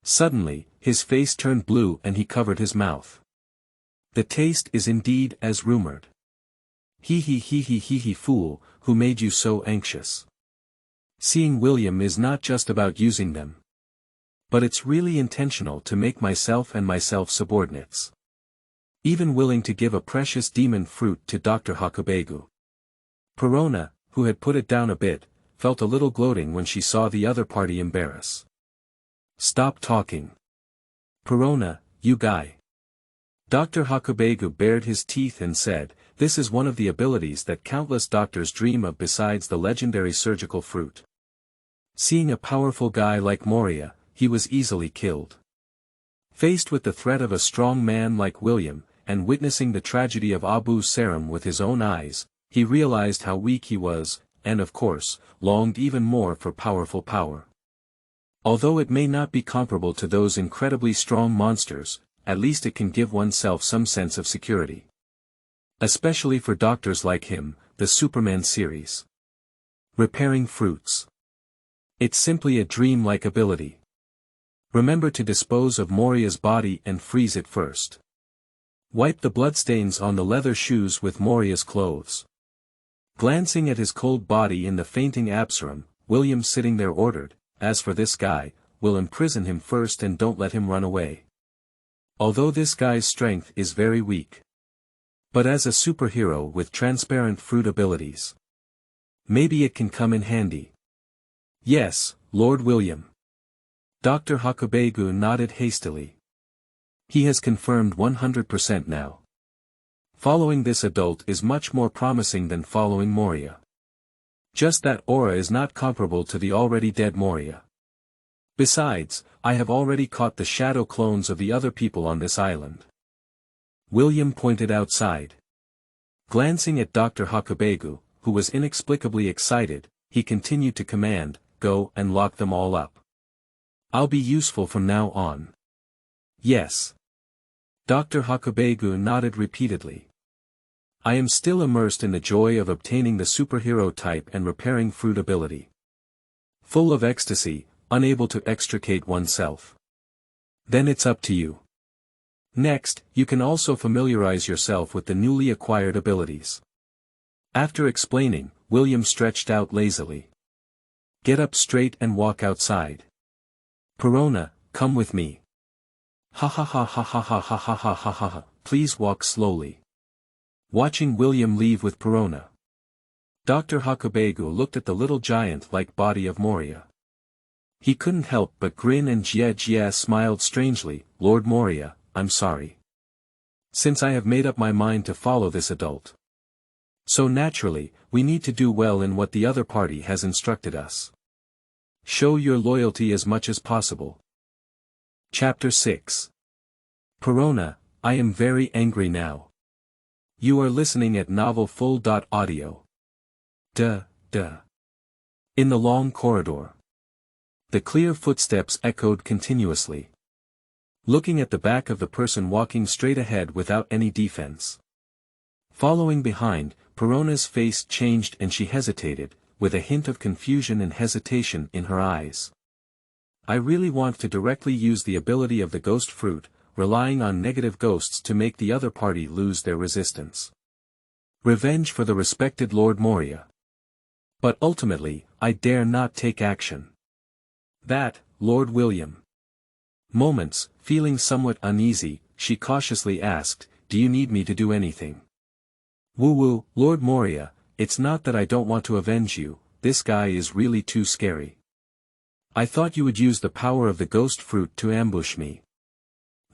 Suddenly, his face turned blue and he covered his mouth. The taste is indeed as rumored. He fool, who made you so anxious? Seeing William is not just about using them. But it's really intentional to make myself and myself subordinates. Even willing to give a precious demon fruit to Dr. Hogubaku. Perona, who had put it down a bit, felt a little gloating when she saw the other party embarrass. Stop talking. Perona, you guy. Dr. Hogubaku bared his teeth and said, this is one of the abilities that countless doctors dream of besides the legendary surgical fruit. Seeing a powerful guy like Moria, he was easily killed. Faced with the threat of a strong man like William, and witnessing the tragedy of Abu Sarum with his own eyes, he realized how weak he was, and of course, longed even more for powerful power. Although it may not be comparable to those incredibly strong monsters, at least it can give oneself some sense of security. Especially for doctors like him, the Superman series. Repairing fruits. It's simply a dream-like ability. Remember to dispose of Moria's body and freeze it first. Wipe the bloodstains on the leather shoes with Moria's clothes. Glancing at his cold body in the fainting Absarum, William sitting there ordered, as for this guy, we'll imprison him first and don't let him run away. Although this guy's strength is very weak. But as a superhero with transparent fruit abilities. Maybe it can come in handy. Yes, Lord William. Dr. Hogubaku nodded hastily. He has confirmed 100% now. Following this adult is much more promising than following Moria. Just that aura is not comparable to the already dead Moria. Besides, I have already caught the shadow clones of the other people on this island. William pointed outside. Glancing at Dr. Hogubaku, who was inexplicably excited, he continued to command, go and lock them all up. I'll be useful from now on. Yes. Dr. Hogubaku nodded repeatedly. I am still immersed in the joy of obtaining the superhero type and repairing fruit ability. Full of ecstasy, unable to extricate oneself. Then it's up to you. Next, you can also familiarize yourself with the newly acquired abilities. After explaining, William stretched out lazily. Get up straight and walk outside. Perona, come with me. Ha ha ha ha ha ha ha ha ha ha ha ha, please walk slowly. Watching William leave with Perona. Dr. Hogubaku looked at the little giant-like body of Moria. He couldn't help but grin and Jia smiled strangely, Lord Moria, I'm sorry. Since I have made up my mind to follow this adult. So naturally, we need to do well in what the other party has instructed us. Show your loyalty as much as possible. Chapter 6. Perona, I am very angry now. You are listening at novelfull.audio. In the long corridor. The clear footsteps echoed continuously. Looking at the back of the person walking straight ahead without any defense. Following behind, Perona's face changed and she hesitated, with a hint of confusion and hesitation in her eyes. I really want to directly use the ability of the ghost fruit, relying on negative ghosts to make the other party lose their resistance. Revenge for the respected Lord Moria. But ultimately, I dare not take action. That, Lord William. Moments, feeling somewhat uneasy, she cautiously asked, do you need me to do anything? Woo-woo, Lord Moria, it's not that I don't want to avenge you, this guy is really too scary. I thought you would use the power of the ghost fruit to ambush me.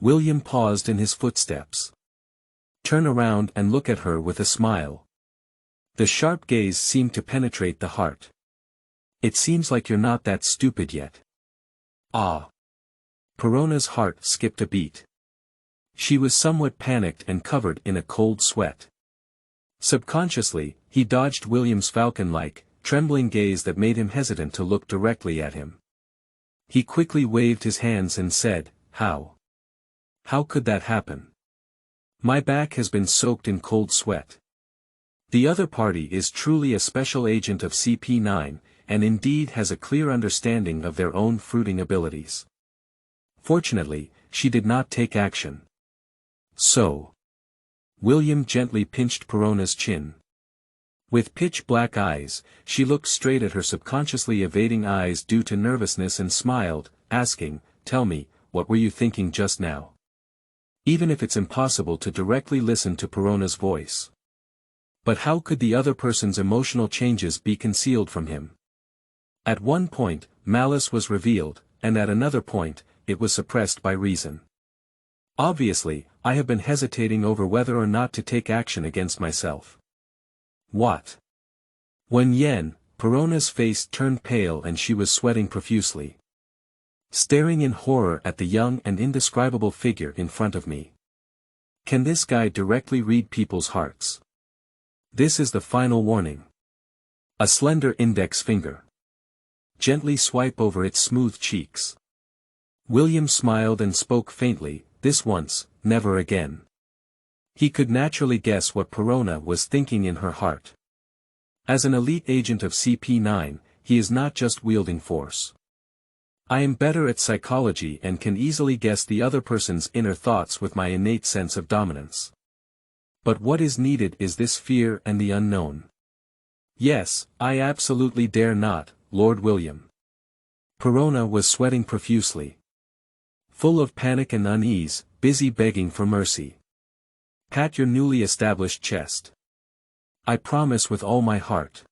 William paused in his footsteps. Turn around and look at her with a smile. The sharp gaze seemed to penetrate the heart. It seems like you're not that stupid yet. Ah. Perona's heart skipped a beat. She was somewhat panicked and covered in a cold sweat. Subconsciously, he dodged William's falcon-like, trembling gaze that made him hesitant to look directly at him. He quickly waved his hands and said, How? How could that happen? My back has been soaked in cold sweat. The other party is truly a special agent of CP9, and indeed has a clear understanding of their own fruiting abilities. Fortunately, she did not take action. So. William gently pinched Perona's chin. With pitch-black eyes, she looked straight at her subconsciously evading eyes due to nervousness and smiled, asking, Tell me, what were you thinking just now? Even if it's impossible to directly listen to Perona's voice. But how could the other person's emotional changes be concealed from him? At one point, malice was revealed, and at another point, it was suppressed by reason. Obviously, I have been hesitating over whether or not to take action against myself. What? When Yen, Perona's face turned pale and she was sweating profusely. Staring in horror at the young and indescribable figure in front of me. Can this guy directly read people's hearts? This is the final warning. A slender index finger. Gently swipe over its smooth cheeks. William smiled and spoke faintly, this once, never again. He could naturally guess what Perona was thinking in her heart. As an elite agent of CP9, he is not just wielding force. I am better at psychology and can easily guess the other person's inner thoughts with my innate sense of dominance. But what is needed is this fear and the unknown. Yes, I absolutely dare not, Lord William. Perona was sweating profusely. Full of panic and unease, busy begging for mercy. Pat your newly established chest. I promise with all my heart.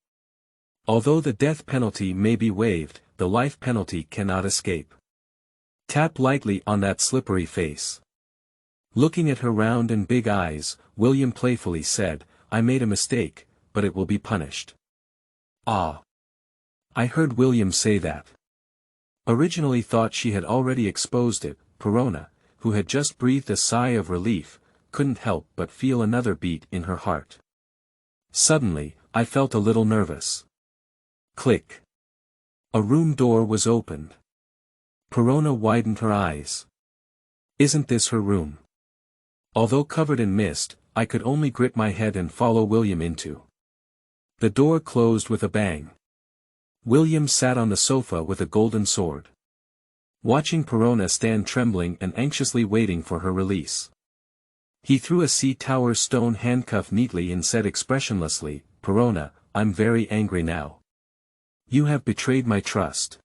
Although the death penalty may be waived, the life penalty cannot escape. Tap lightly on that slippery face. Looking at her round and big eyes, William playfully said, I made a mistake, but it will be punished. Ah. I heard William say that. Originally thought she had already exposed it, Perona, who had just breathed a sigh of relief, couldn't help but feel another beat in her heart. Suddenly, I felt a little nervous. Click. A room door was opened. Perona widened her eyes. Isn't this her room? Although covered in mist, I could only grip my head and follow William into. The door closed with a bang. William sat on the sofa with a golden sword. Watching Perona stand trembling and anxiously waiting for her release. He threw a sea-tower stone handcuff neatly and said expressionlessly, Perona, I'm very angry now. You have betrayed my trust.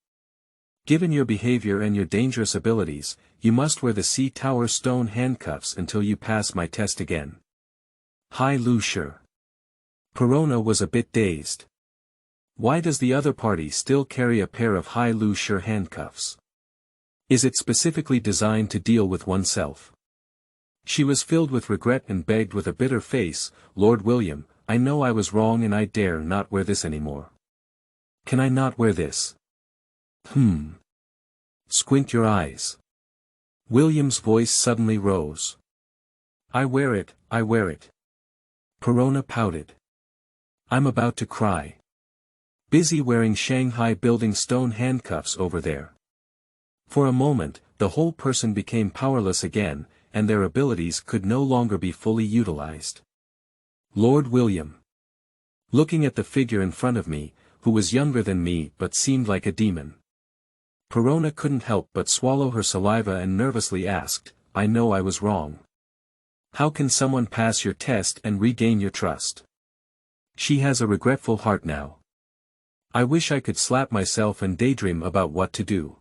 Given your behavior and your dangerous abilities, you must wear the sea-tower stone handcuffs until you pass my test again. Hai Yuan. Perona was a bit dazed. Why does the other party still carry a pair of Hai Yuan handcuffs? Is it specifically designed to deal with oneself? She was filled with regret and begged with a bitter face, Lord William, I know I was wrong and I dare not wear this anymore. Can I not wear this? Squint your eyes. William's voice suddenly rose. I wear it, I wear it. Perona pouted. I'm about to cry. Busy wearing Shanghai building stone handcuffs over there. For a moment, the whole person became powerless again, and their abilities could no longer be fully utilized. Lord William. Looking at the figure in front of me, who was younger than me but seemed like a demon. Perona couldn't help but swallow her saliva and nervously asked, I know I was wrong. How can someone pass your test and regain your trust? She has a regretful heart now. I wish I could slap myself and daydream about what to do.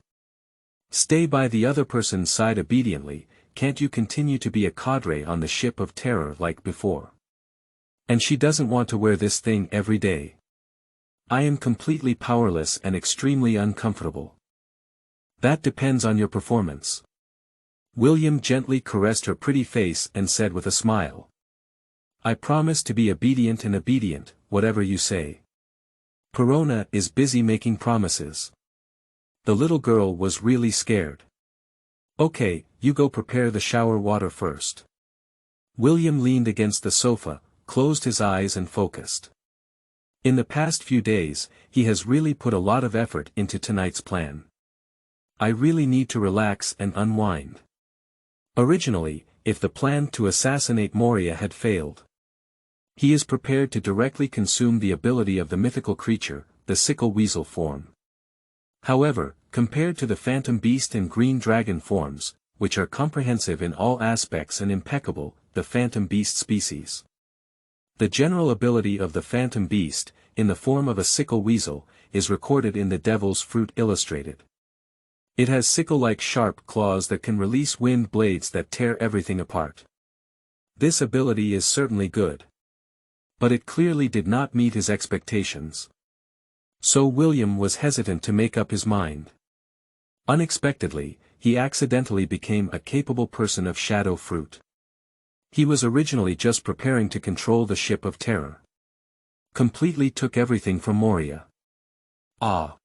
Stay by the other person's side obediently, can't you continue to be a cadre on the ship of terror like before? And she doesn't want to wear this thing every day. I am completely powerless and extremely uncomfortable. That depends on your performance. William gently caressed her pretty face and said with a smile. I promise to be obedient and obedient, whatever you say. Perona is busy making promises. The little girl was really scared. Okay, you go prepare the shower water first. William leaned against the sofa, closed his eyes and focused. In the past few days, he has really put a lot of effort into tonight's plan. I really need to relax and unwind. Originally, if the plan to assassinate Moria had failed, he is prepared to directly consume the ability of the mythical creature, the sickle weasel form. However, compared to the phantom beast and green dragon forms, which are comprehensive in all aspects and impeccable, the phantom beast species. The general ability of the phantom beast, in the form of a sickle weasel, is recorded in the Devil's Fruit Illustrated. It has sickle-like sharp claws that can release wind blades that tear everything apart. This ability is certainly good. But it clearly did not meet his expectations. So William was hesitant to make up his mind. Unexpectedly, he accidentally became a capable person of shadow fruit. He was originally just preparing to control the ship of terror. Completely took everything from Moria. Ah!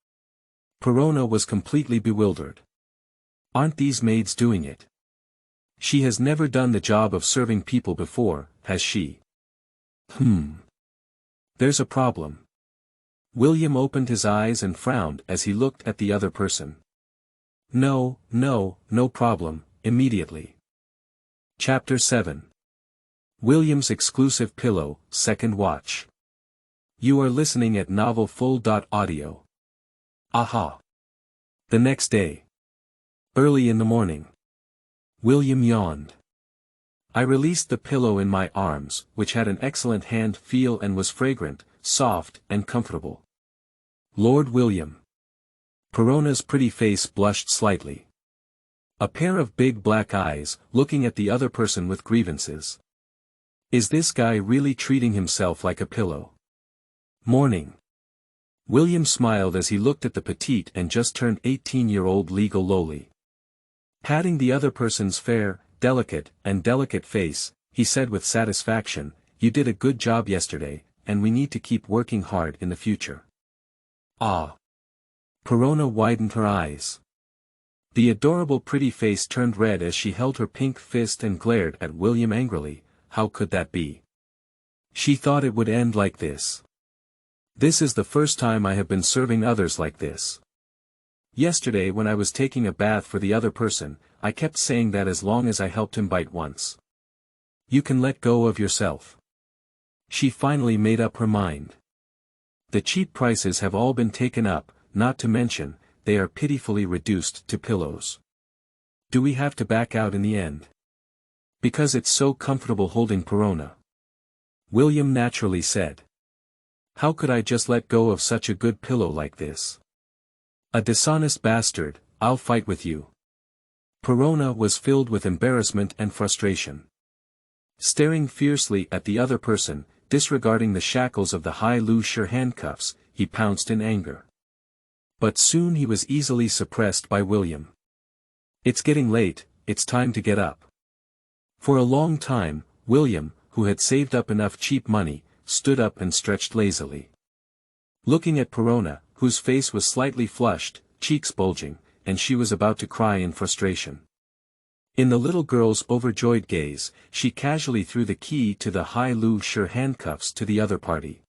Perona was completely bewildered. Aren't these maids doing it? She has never done the job of serving people before, has she? There's a problem. William opened his eyes and frowned as he looked at the other person. No problem, immediately. Chapter 7. William's exclusive pillow, second watch. You are listening at novelfull.audio. Aha. The next day. Early in the morning. William yawned. I released the pillow in my arms, which had an excellent hand feel and was fragrant, soft, and comfortable. Lord William. Perona's pretty face blushed slightly. A pair of big black eyes, looking at the other person with grievances. Is this guy really treating himself like a pillow? Morning. William smiled as he looked at the petite and just turned 18-year-old legal lowly. Patting the other person's fair, delicate face, he said with satisfaction, you did a good job yesterday, and we need to keep working hard in the future. Ah! Perona widened her eyes. The adorable pretty face turned red as she held her pink fist and glared at William angrily. How could that be? She thought it would end like this. This is the first time I have been serving others like this. Yesterday when I was taking a bath for the other person, I kept saying that as long as I helped him bite once. You can let go of yourself. She finally made up her mind. The cheap prices have all been taken up, not to mention, they are pitifully reduced to pillows. Do we have to back out in the end? Because it's so comfortable holding Perona. William naturally said. How could I just let go of such a good pillow like this? A dishonest bastard, I'll fight with you. Perona was filled with embarrassment and frustration. Staring fiercely at the other person, disregarding the shackles of the Hai Yuan handcuffs, he pounced in anger. But soon he was easily suppressed by William. It's getting late, it's time to get up. For a long time, William, who had saved up enough cheap money, stood up and stretched lazily. Looking at Perona, whose face was slightly flushed, cheeks bulging, and she was about to cry in frustration. In the little girl's overjoyed gaze, she casually threw the key to the Hai Yuan handcuffs to the other party.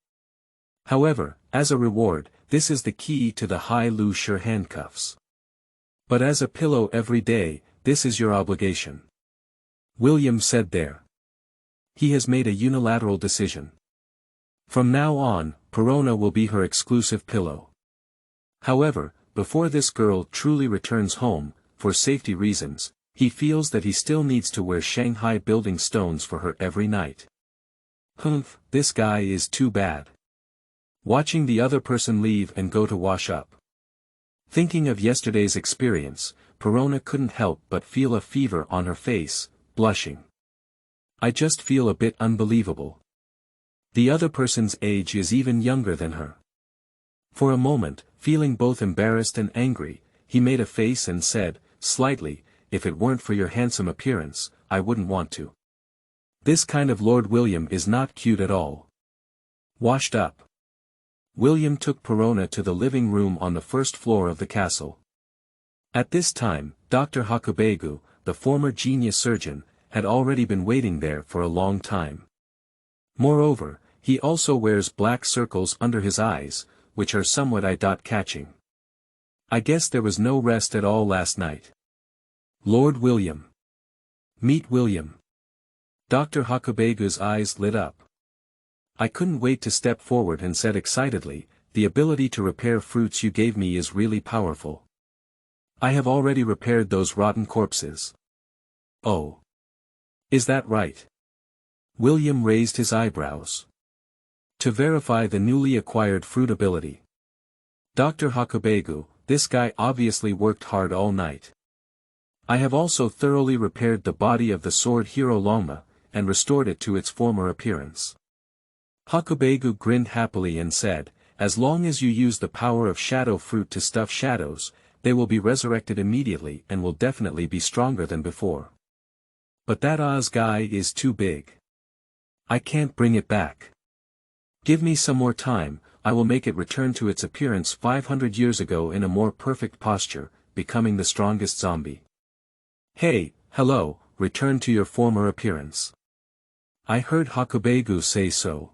However, as a reward, this is the key to the Hai Yuan handcuffs. But as a pillow every day, this is your obligation. William said there. He has made a unilateral decision. From now on, Perona will be her exclusive pillow. However, before this girl truly returns home, for safety reasons, he feels that he still needs to wear Shanghai building stones for her every night. This guy is too bad. Watching the other person leave and go to wash up. Thinking of yesterday's experience, Perona couldn't help but feel a fever on her face, blushing. I just feel a bit unbelievable. The other person's age is even younger than her. For a moment, feeling both embarrassed and angry, he made a face and said, slightly, if it weren't for your handsome appearance, I wouldn't want to. This kind of Lord William is not cute at all. Washed up. William took Perona to the living room on the first floor of the castle. At this time, Dr. Hogubaku, the former genius surgeon, had already been waiting there for a long time. Moreover, he also wears black circles under his eyes, which are somewhat eye-catching. I guess there was no rest at all last night. Lord William. Meet William. Dr. Hogubaku's eyes lit up. I couldn't wait to step forward and said excitedly, the ability to repair fruits you gave me is really powerful. I have already repaired those rotten corpses. Oh. Is that right? William raised his eyebrows. To verify the newly acquired fruit ability. Dr. Hogubaku, this guy obviously worked hard all night. I have also thoroughly repaired the body of the sword hero Longma, and restored it to its former appearance. Hogubaku grinned happily and said, as long as you use the power of shadow fruit to stuff shadows, they will be resurrected immediately and will definitely be stronger than before. But that Oz guy is too big. I can't bring it back. Give me some more time, I will make it return to its appearance 500 years ago in a more perfect posture, becoming the strongest zombie. Hey, hello, return to your former appearance. I heard Hogubaku say so.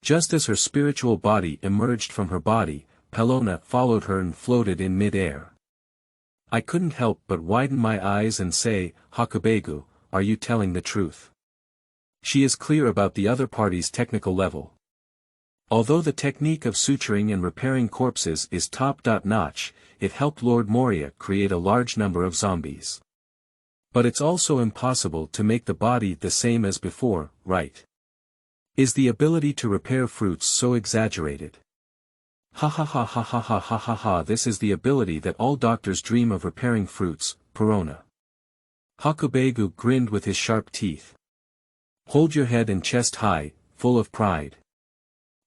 Just as her spiritual body emerged from her body, Perona followed her and floated in mid-air. I couldn't help but widen my eyes and say, Hogubaku, are you telling the truth? She is clear about the other party's technical level. Although the technique of suturing and repairing corpses is top-notch, it helped Lord Moria create a large number of zombies. But it's also impossible to make the body the same as before, right? Is the ability to repair fruits so exaggerated? Ha ha ha ha ha ha ha ha ha, this is the ability that all doctors dream of, repairing fruits, Perona. Hogubaku grinned with his sharp teeth. Hold your head and chest high, full of pride.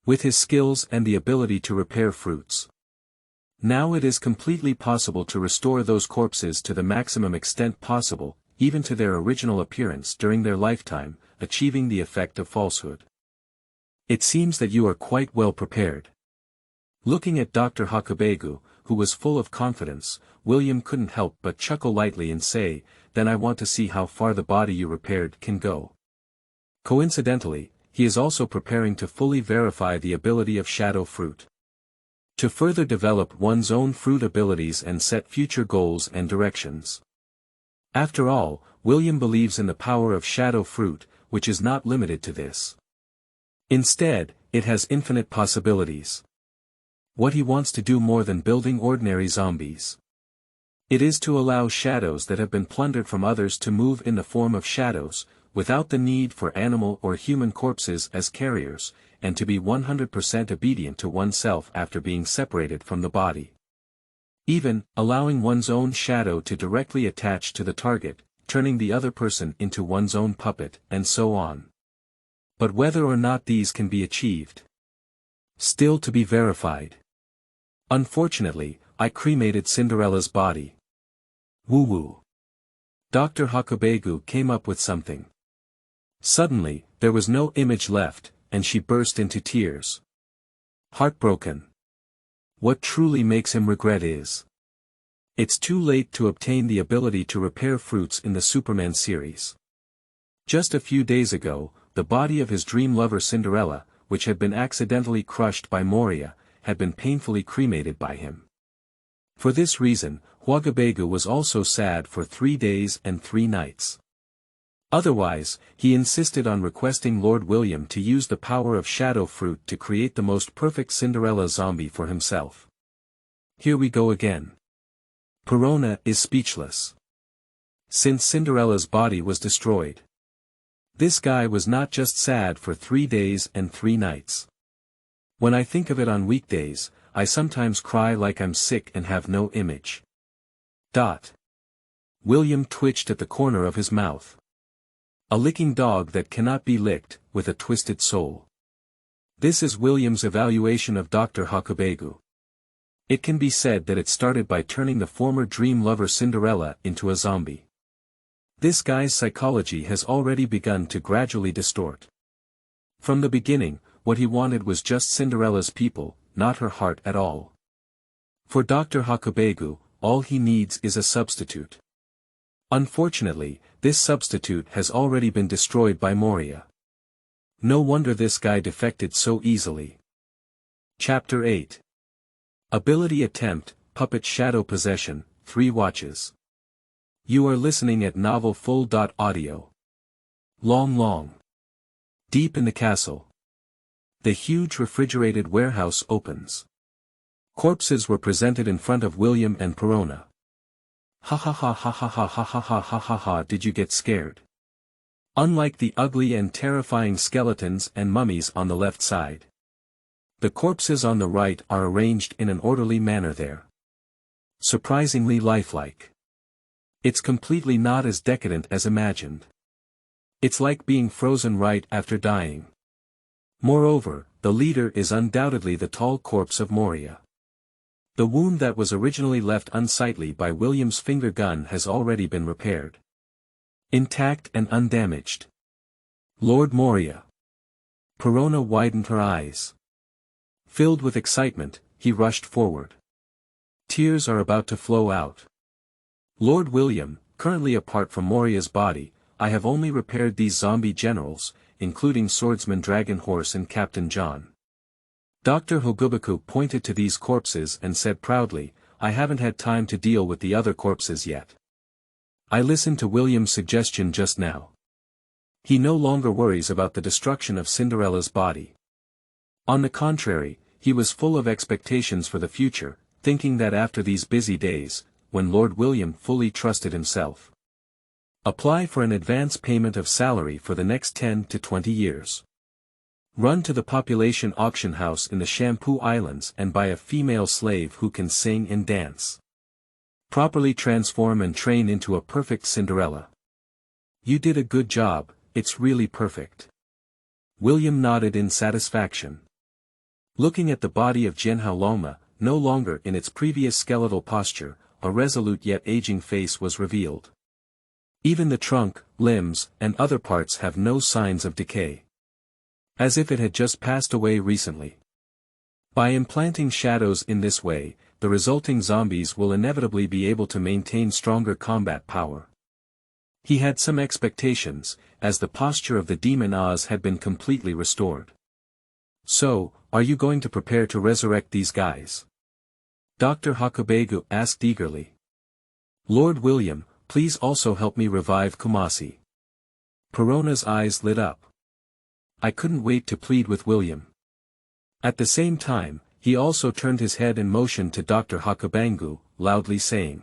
With his skills and the ability to repair fruits. Now it is completely possible to restore those corpses to the maximum extent possible, even to their original appearance during their lifetime, achieving the effect of falsehood. It seems that you are quite well prepared. Looking at Dr. Hogubaku, who was full of confidence, William couldn't help but chuckle lightly and say, then I want to see how far the body you repaired can go. Coincidentally, he is also preparing to fully verify the ability of shadow fruit. To further develop one's own fruit abilities and set future goals and directions. After all, William believes in the power of shadow fruit, which is not limited to this. Instead, it has infinite possibilities. What he wants to do more than building ordinary zombies. It is to allow shadows that have been plundered from others to move in the form of shadows, without the need for animal or human corpses as carriers, and to be 100% obedient to oneself after being separated from the body. Even, allowing one's own shadow to directly attach to the target, turning the other person into one's own puppet, and so on. But whether or not these can be achieved, still to be verified. Unfortunately, I cremated Cinderella's body. Woo-woo. Dr. Hogubaku came up with something. Suddenly, there was no image left, and she burst into tears. Heartbroken. What truly makes him regret is, it's too late to obtain the ability to repair fruits in the Superman series. Just a few days ago, the body of his dream lover Cinderella, which had been accidentally crushed by Moria, had been painfully cremated by him. For this reason, Hogubaku was also sad for 3 days and 3 nights. Otherwise, he insisted on requesting Lord William to use the power of shadow fruit to create the most perfect Cinderella zombie for himself. Here we go again. Perona is speechless. Since Cinderella's body was destroyed, this guy was not just sad for 3 days and 3 nights. When I think of it on weekdays, I sometimes cry like I'm sick and have no image. William twitched at the corner of his mouth. A licking dog that cannot be licked, with a twisted soul. This is William's evaluation of Dr. Hogubaku. It can be said that it started by turning the former dream lover Cinderella into a zombie. This guy's psychology has already begun to gradually distort. From the beginning, what he wanted was just Cinderella's people, not her heart at all. For Dr. Hogubaku, all he needs is a substitute. Unfortunately, this substitute has already been destroyed by Moria. No wonder this guy defected so easily. Chapter 8. Ability Attempt, Puppet Shadow Possession, 3 watches. You are listening at Novel Full.audio. Long. Deep in the castle. The huge refrigerated warehouse opens. Corpses were presented in front of William and Perona. Ha ha ha ha ha ha ha ha ha ha ha ha, did you get scared? Unlike the ugly and terrifying skeletons and mummies on the left side. The corpses on the right are arranged in an orderly manner there. Surprisingly lifelike. It's completely not as decadent as imagined. It's like being frozen right after dying. Moreover, the leader is undoubtedly the tall corpse of Moria. The wound that was originally left unsightly by William's finger gun has already been repaired. Intact and undamaged. Lord Moria. Perona widened her eyes. Filled with excitement, he rushed forward. Tears are about to flow out. Lord William, currently apart from Moria's body, I have only repaired these zombie generals, including Swordsman Dragon Horse and Captain John. Dr. Hogubaku pointed to these corpses and said proudly, I haven't had time to deal with the other corpses yet. I listened to William's suggestion just now. He no longer worries about the destruction of Cinderella's body. On the contrary, he was full of expectations for the future, thinking that after these busy days, when Lord William fully trusted himself, apply for an advance payment of salary for the next 10 to 20 years. Run to the population auction house in the Shampoo Islands and buy a female slave who can sing and dance. Properly transform and train into a perfect Cinderella. You did a good job, it's really perfect. William nodded in satisfaction. Looking at the body of Jianhao Loma, no longer in its previous skeletal posture, a resolute yet aging face was revealed. Even the trunk, limbs, and other parts have no signs of decay. As if it had just passed away recently. By implanting shadows in this way, the resulting zombies will inevitably be able to maintain stronger combat power. He had some expectations, as the posture of the demon Oz had been completely restored. So, are you going to prepare to resurrect these guys? Dr. Hogubaku asked eagerly. Lord William, please also help me revive Kumasi. Perona's eyes lit up. I couldn't wait to plead with William. At the same time, he also turned his head and motioned to Dr. Hogubaku, loudly saying.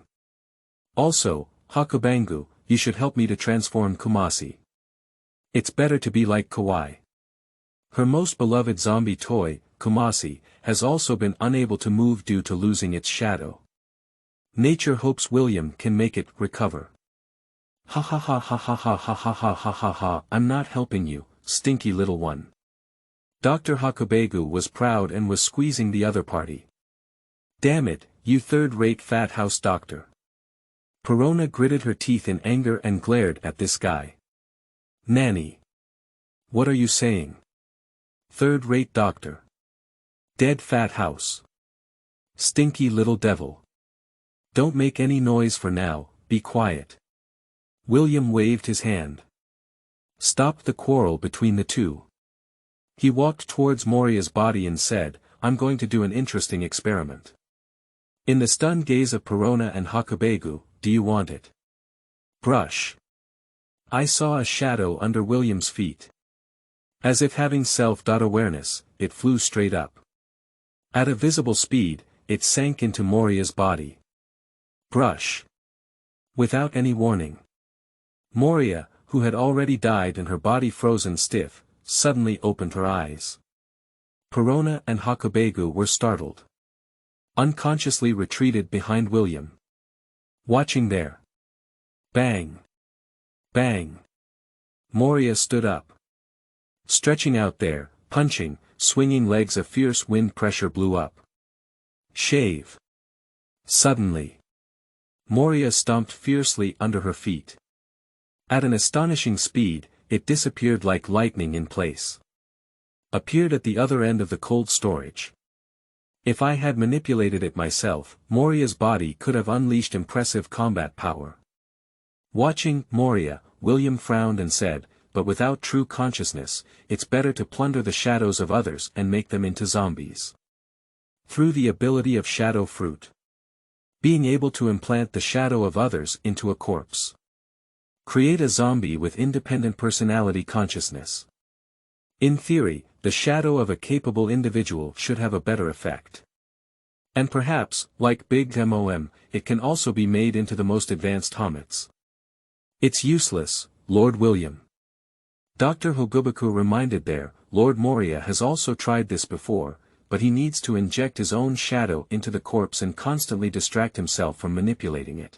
Also, Hogubaku, you should help me to transform Kumasi. It's better to be like Kawaii. Her most beloved zombie toy, Kumasi, has also been unable to move due to losing its shadow. Nature hopes William can make it recover. Ha ha ha ha ha ha ha ha ha ha ha ha, I'm not helping you, stinky little one. Dr. Hogubaku was proud and was squeezing the other party. Damn it, you third-rate fat house doctor. Perona gritted her teeth in anger and glared at this guy. Nanny. What are you saying? Third-rate doctor. Dead fat house. Stinky little devil. Don't make any noise for now, be quiet. William waved his hand. Stopped the quarrel between the two. He walked towards Moria's body and said, I'm going to do an interesting experiment. In the stunned gaze of Perona and Hogubaku, do you want it? Brush. I saw a shadow under William's feet. As if having self-awareness, it flew straight up. At a visible speed, it sank into Moria's body. Brush. Without any warning. Moria, who had already died and her body frozen stiff, suddenly opened her eyes. Perona and Hogubaku were startled. Unconsciously retreated behind William. Watching there. Bang. Bang. Moria stood up. Stretching out there, punching, swinging legs, a fierce wind pressure blew up. Shave. Suddenly. Moria stomped fiercely under her feet. At an astonishing speed, it disappeared like lightning in place. Appeared at the other end of the cold storage. If I had manipulated it myself, Moria's body could have unleashed impressive combat power. Watching Moria, William frowned and said, but without true consciousness, it's better to plunder the shadows of others and make them into zombies. Through the ability of shadow fruit. Being able to implant the shadow of others into a corpse. Create a zombie with independent personality consciousness. In theory, the shadow of a capable individual should have a better effect. And perhaps, like Big Mom, it can also be made into the most advanced homits. It's useless, Lord William. Dr. Hogubaku reminded there, Lord Moria has also tried this before, but he needs to inject his own shadow into the corpse and constantly distract himself from manipulating it.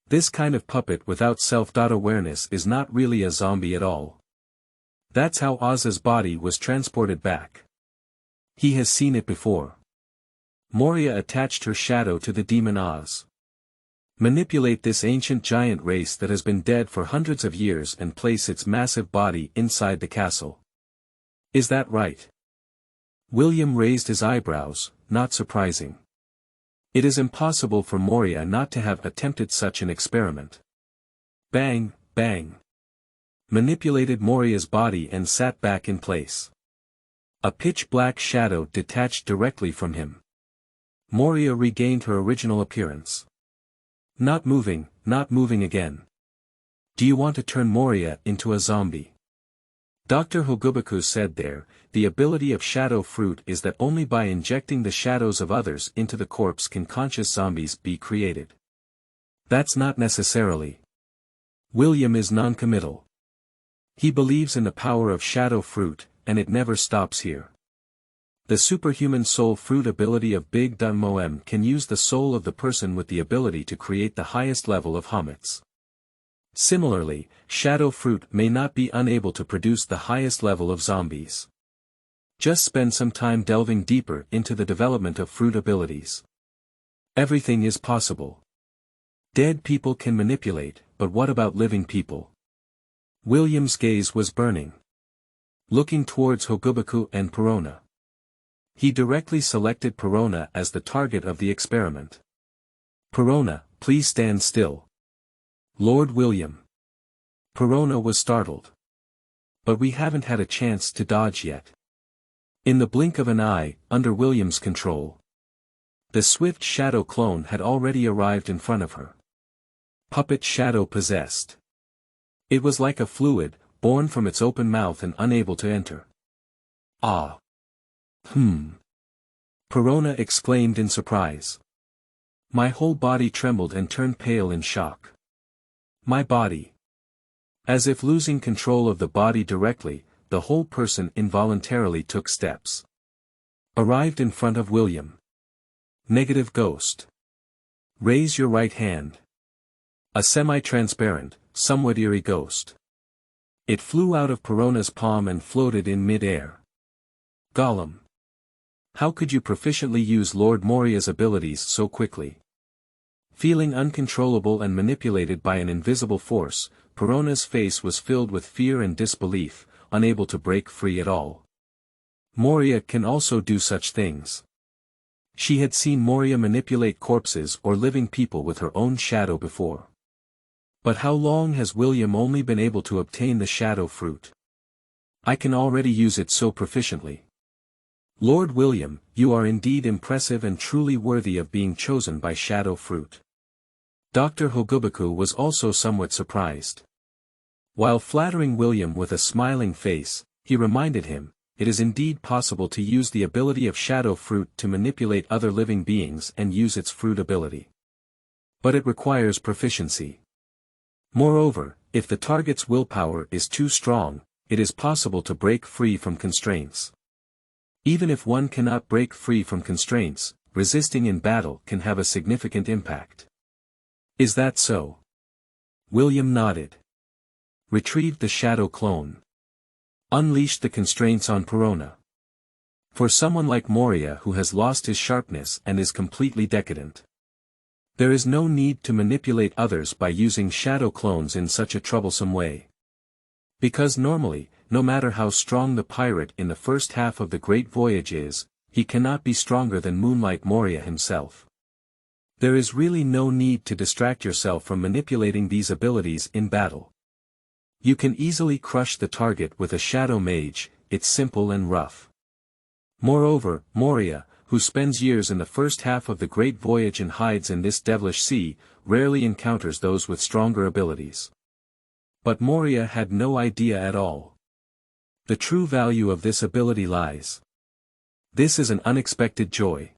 This kind of puppet without self-awareness is not really a zombie at all. That's how Oz's body was transported back. He has seen it before. Moria attached her shadow to the demon Oz. Manipulate this ancient giant race that has been dead for hundreds of years and place its massive body inside the castle. Is that right? William raised his eyebrows, not surprising. It is impossible for Moria not to have attempted such an experiment. Bang, bang. Manipulated Moria's body and sat back in place. A pitch-black shadow detached directly from him. Moria regained her original appearance. Not moving again. Do you want to turn Moria into a zombie? Dr. Hogubaku said there, the ability of shadow fruit is that only by injecting the shadows of others into the corpse can conscious zombies be created. That's not necessarily. William is non-committal. He believes in the power of shadow fruit, and it never stops here. The superhuman soul fruit ability of Big Mom can use the soul of the person with the ability to create the highest level of homits. Similarly, shadow fruit may not be unable to produce the highest level of zombies. Just spend some time delving deeper into the development of fruit abilities. Everything is possible. Dead people can manipulate, but what about living people? William's gaze was burning. Looking towards Hogubaku and Perona. He directly selected Perona as the target of the experiment. Perona, please stand still. Lord William. Perona was startled. But we haven't had a chance to dodge yet. In the blink of an eye, under William's control. The swift shadow clone had already arrived in front of her. Puppet shadow possessed. It was like a fluid, born from its open mouth and unable to enter. Ah. Perona exclaimed in surprise. My whole body trembled and turned pale in shock. My body. As if losing control of the body directly, the whole person involuntarily took steps. Arrived in front of William. Negative ghost. Raise your right hand. A semi-transparent, somewhat eerie ghost. It flew out of Perona's palm and floated in mid-air. Gollum. How could you proficiently use Lord Moria's abilities so quickly? Feeling uncontrollable and manipulated by an invisible force, Perona's face was filled with fear and disbelief, unable to break free at all. Moria can also do such things. She had seen Moria manipulate corpses or living people with her own shadow before. But how long has William only been able to obtain the shadow fruit? I can already use it so proficiently. Lord William, you are indeed impressive and truly worthy of being chosen by shadow fruit. Dr. Hogubaku was also somewhat surprised. While flattering William with a smiling face, he reminded him, it is indeed possible to use the ability of shadow fruit to manipulate other living beings and use its fruit ability. But it requires proficiency. Moreover, if the target's willpower is too strong, it is possible to break free from constraints. Even if one cannot break free from constraints, resisting in battle can have a significant impact. Is that so? William nodded. Retrieved the shadow clone. Unleashed the constraints on Perona. For someone like Moria who has lost his sharpness and is completely decadent, there is no need to manipulate others by using shadow clones in such a troublesome way. Because normally, no matter how strong the pirate in the first half of the Great Voyage is, he cannot be stronger than Moonlight Moria himself. There is really no need to distract yourself from manipulating these abilities in battle. You can easily crush the target with a shadow mage, it's simple and rough. Moreover, Moria, who spends years in the first half of the Great Voyage and hides in this devilish sea, rarely encounters those with stronger abilities. But Moria had no idea at all. The true value of this ability lies. This is an unexpected joy.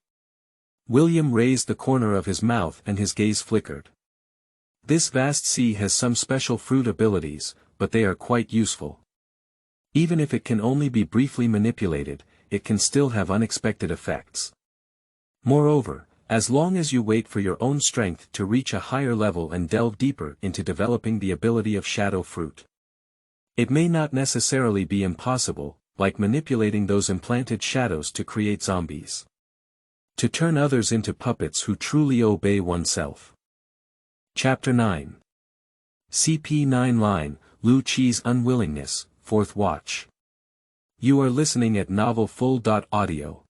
William raised the corner of his mouth and his gaze flickered. This vast sea has some special fruit abilities, but they are quite useful. Even if it can only be briefly manipulated, it can still have unexpected effects. Moreover, as long as you wait for your own strength to reach a higher level and delve deeper into developing the ability of shadow fruit, it may not necessarily be impossible, like manipulating those implanted shadows to create zombies. To turn others into puppets who truly obey oneself. Chapter 9. CP9 Line, Lu Chi's Unwillingness, 4th Watch. You are listening at novelfull.audio.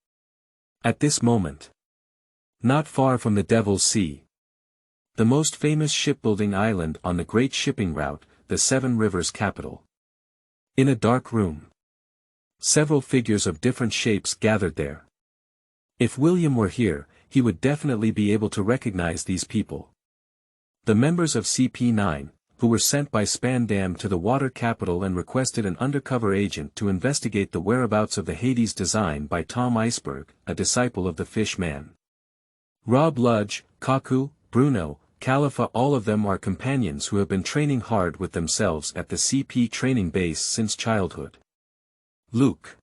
At this moment, not far from the Devil's Sea, the most famous shipbuilding island on the great shipping route, the Seven Rivers capital. In a dark room, several figures of different shapes gathered there. If William were here, he would definitely be able to recognize these people. The members of CP9, who were sent by Spandam to the water capital and requested an undercover agent to investigate the whereabouts of the Hades design by Tom Iceberg, a disciple of the Fish Man. Rob Ludge, Kaku, Bruno, Khalifa, all of them are companions who have been training hard with themselves at the CP training base since childhood. Luke.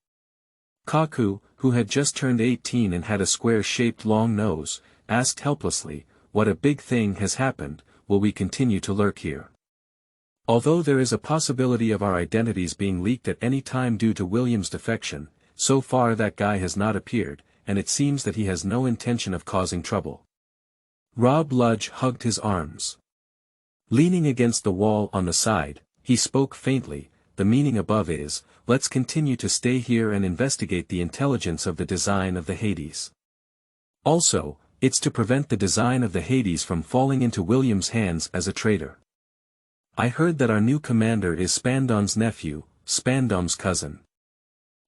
Kaku, who had just turned 18 and had a square-shaped long nose, asked helplessly, "What a big thing has happened, will we continue to lurk here?" Although there is a possibility of our identities being leaked at any time due to William's defection, so far that guy has not appeared, and it seems that he has no intention of causing trouble. Rob Ludge hugged his arms. Leaning against the wall on the side, he spoke faintly, "The meaning above is, let's continue to stay here and investigate the intelligence of the design of the Hades. Also, it's to prevent the design of the Hades from falling into William's hands as a traitor. I heard that our new commander is Spandon's nephew, Spandon's cousin.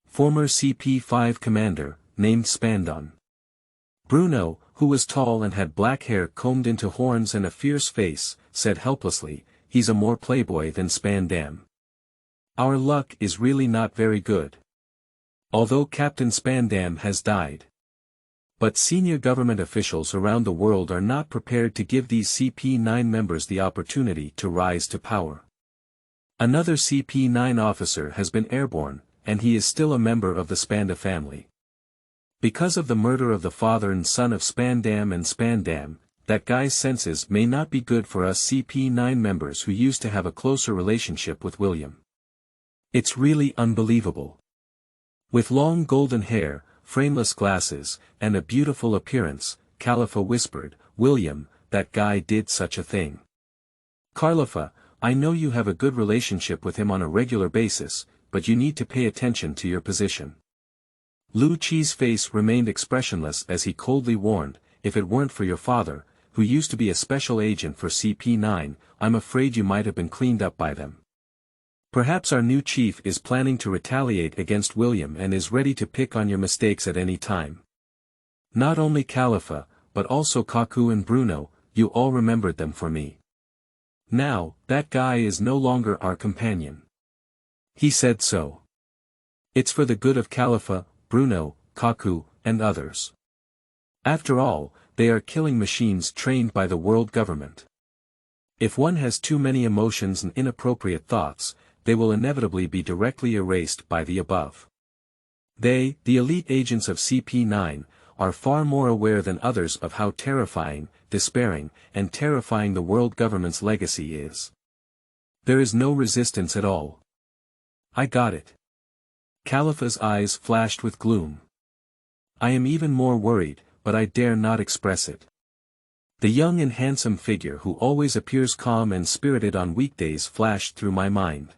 Former CP5 commander, named Spandon." Bruno, who was tall and had black hair combed into horns and a fierce face, said helplessly, "He's a more playboy than Spandam. Our luck is really not very good. Although Captain Spandam has died. But senior government officials around the world are not prepared to give these CP9 members the opportunity to rise to power. Another CP9 officer has been airborne, and he is still a member of the Spanda family. Because of the murder of the father and son of Spandam and Spandam, that guy's senses may not be good for us CP9 members who used to have a closer relationship with William. It's really unbelievable." With long golden hair, frameless glasses, and a beautiful appearance, Khalifa whispered, "William, that guy did such a thing. Khalifa, I know you have a good relationship with him on a regular basis, but you need to pay attention to your position." Lu Chi's face remained expressionless as he coldly warned, "If it weren't for your father, who used to be a special agent for CP9, I'm afraid you might have been cleaned up by them. Perhaps our new chief is planning to retaliate against William and is ready to pick on your mistakes at any time. Not only Khalifa, but also Kaku and Bruno, you all remembered them for me. Now, that guy is no longer our companion. He said so. It's for the good of Khalifa, Bruno, Kaku, and others. After all, they are killing machines trained by the world government. If one has too many emotions and inappropriate thoughts, they will inevitably be directly erased by the above. They, the elite agents of CP9, are far more aware than others of how terrifying, despairing, and terrifying the world government's legacy is. There is no resistance at all. I got it. Khalifa's eyes flashed with gloom. I am even more worried, but I dare not express it. The young and handsome figure who always appears calm and spirited on weekdays flashed through my mind.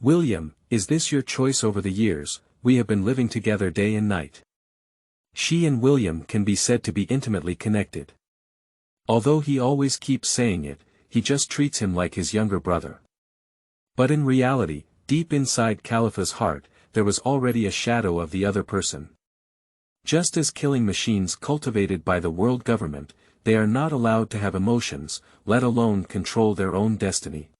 William, is this your choice over the years? We have been living together day and night. She and William can be said to be intimately connected. Although he always keeps saying it, he just treats him like his younger brother. But in reality, deep inside Khalifa's heart, there was already a shadow of the other person. Just as killing machines cultivated by the world government, they are not allowed to have emotions, let alone control their own destiny.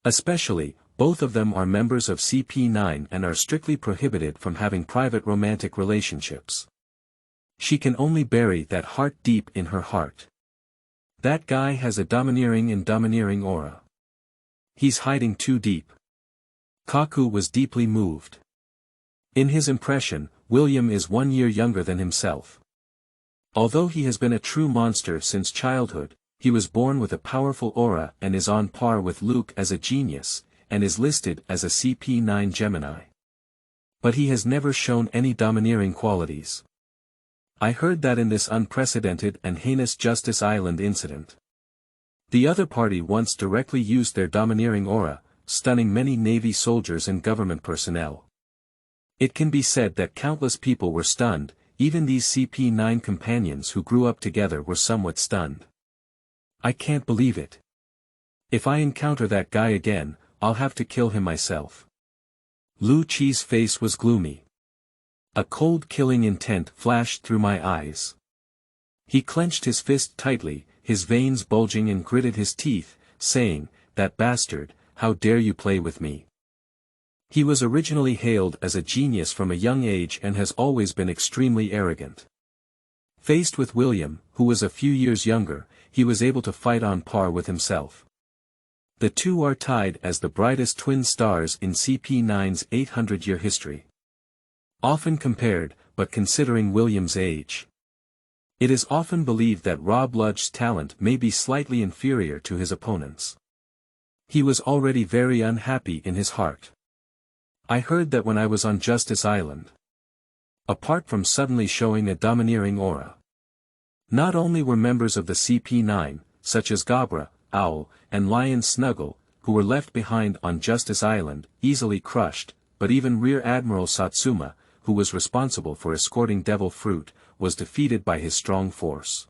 Especially, both of them are members of CP9 and are strictly prohibited from having private romantic relationships. She can only bury that heart deep in her heart. That guy has a domineering aura. He's hiding too deep. Kaku was deeply moved. In his impression, William is 1 year younger than himself. Although he has been a true monster since childhood, he was born with a powerful aura and is on par with Luke as a genius, and is listed as a CP9 Gemini. But he has never shown any domineering qualities. I heard that in this unprecedented and heinous Justice Island incident. The other party once directly used their domineering aura, stunning many Navy soldiers and government personnel. It can be said that countless people were stunned, even these CP9 companions who grew up together were somewhat stunned. I can't believe it. If I encounter that guy again, I'll have to kill him myself. Lu Chi's face was gloomy. A cold killing intent flashed through my eyes. He clenched his fist tightly, his veins bulging, and gritted his teeth, saying, "That bastard, how dare you play with me?" He was originally hailed as a genius from a young age and has always been extremely arrogant. Faced with William, who was a few years younger, he was able to fight on par with himself. The two are tied as the brightest twin stars in CP9's 800-year history. Often compared, but considering William's age. It is often believed that Rob Ludge's talent may be slightly inferior to his opponent's. He was already very unhappy in his heart. I heard that when I was on Justice Island. Apart from suddenly showing a domineering aura. Not only were members of the CP9, such as Cobra, Owl, and Lion Snuggle, who were left behind on Justice Island, easily crushed, but even Rear Admiral Satsuma, who was responsible for escorting Devil Fruit, was defeated by his strong force.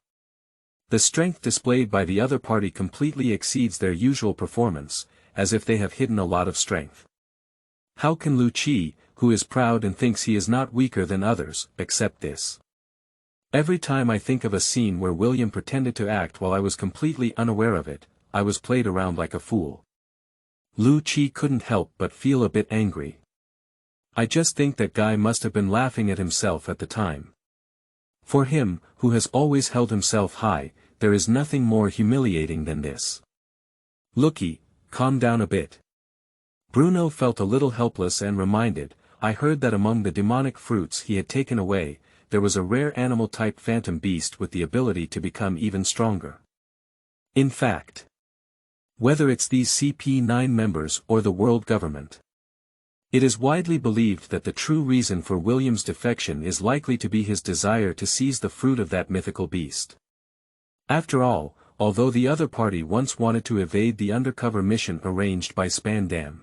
The strength displayed by the other party completely exceeds their usual performance, as if they have hidden a lot of strength. How can Lu Chi, who is proud and thinks he is not weaker than others, accept this? Every time I think of a scene where William pretended to act while I was completely unaware of it, I was played around like a fool. Lu Chi couldn't help but feel a bit angry. I just think that guy must have been laughing at himself at the time. For him, who has always held himself high, there is nothing more humiliating than this. Looky, calm down a bit. Bruno felt a little helpless and reminded, I heard that among the demonic fruits he had taken away, there was a rare animal-type phantom beast with the ability to become even stronger. In fact, whether it's these CP9 members or the world government, it is widely believed that the true reason for William's defection is likely to be his desire to seize the fruit of that mythical beast. After all, although the other party once wanted to evade the undercover mission arranged by Spandam.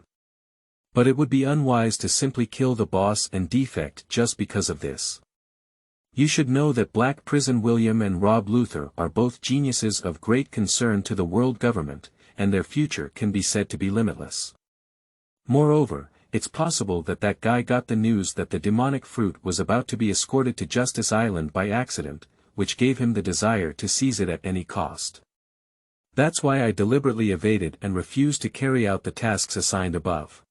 But it would be unwise to simply kill the boss and defect just because of this. You should know that Black Prison William and Rob Luther are both geniuses of great concern to the world government, and their future can be said to be limitless. Moreover, it's possible that that guy got the news that the demonic fruit was about to be escorted to Justice Island by accident, which gave him the desire to seize it at any cost. That's why I deliberately evaded and refused to carry out the tasks assigned above.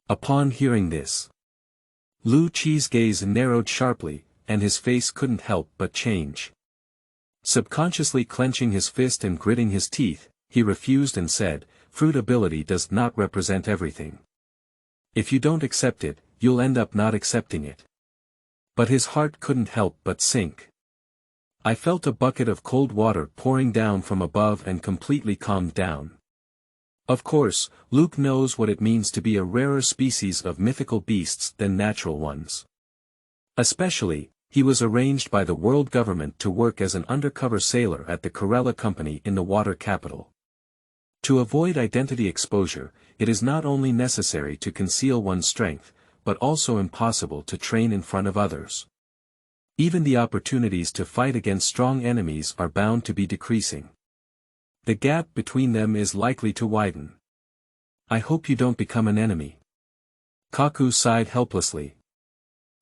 Upon hearing this, Lu Chi's gaze narrowed sharply, and his face couldn't help but change. Subconsciously clenching his fist and gritting his teeth, he refused and said, fruit ability does not represent everything. If you don't accept it, you'll end up not accepting it. But his heart couldn't help but sink. I felt a bucket of cold water pouring down from above and completely calmed down. Of course, Luke knows what it means to be a rarer species of mythical beasts than natural ones. Especially, he was arranged by the world government to work as an undercover sailor at the Corella Company in the water capital. To avoid identity exposure, it is not only necessary to conceal one's strength, but also impossible to train in front of others. Even the opportunities to fight against strong enemies are bound to be decreasing. The gap between them is likely to widen. I hope you don't become an enemy. Kaku sighed helplessly.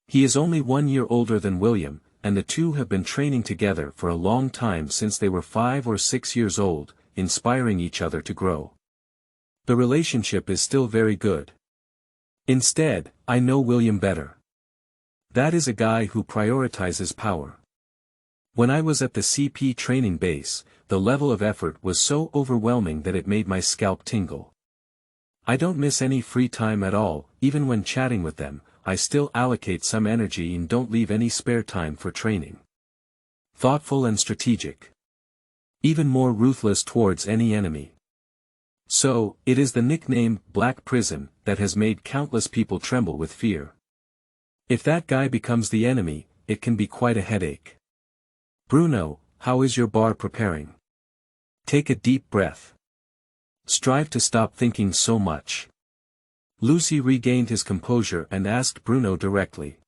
He is only 1 year older than William, and the two have been training together for a long time since they were 5 or 6 years old, inspiring each other to grow. The relationship is still very good. Instead, I know William better. That is a guy who prioritizes power. When I was at the CP training base, the level of effort was so overwhelming that it made my scalp tingle. I don't miss any free time at all, even when chatting with them, I still allocate some energy and don't leave any spare time for training. Thoughtful and strategic. Even more ruthless towards any enemy. So, it is the nickname, Black Prison, that has made countless people tremble with fear. If that guy becomes the enemy, it can be quite a headache. Bruno, how is your bar preparing? Take a deep breath. Strive to stop thinking so much. Lucy regained his composure and asked Bruno directly.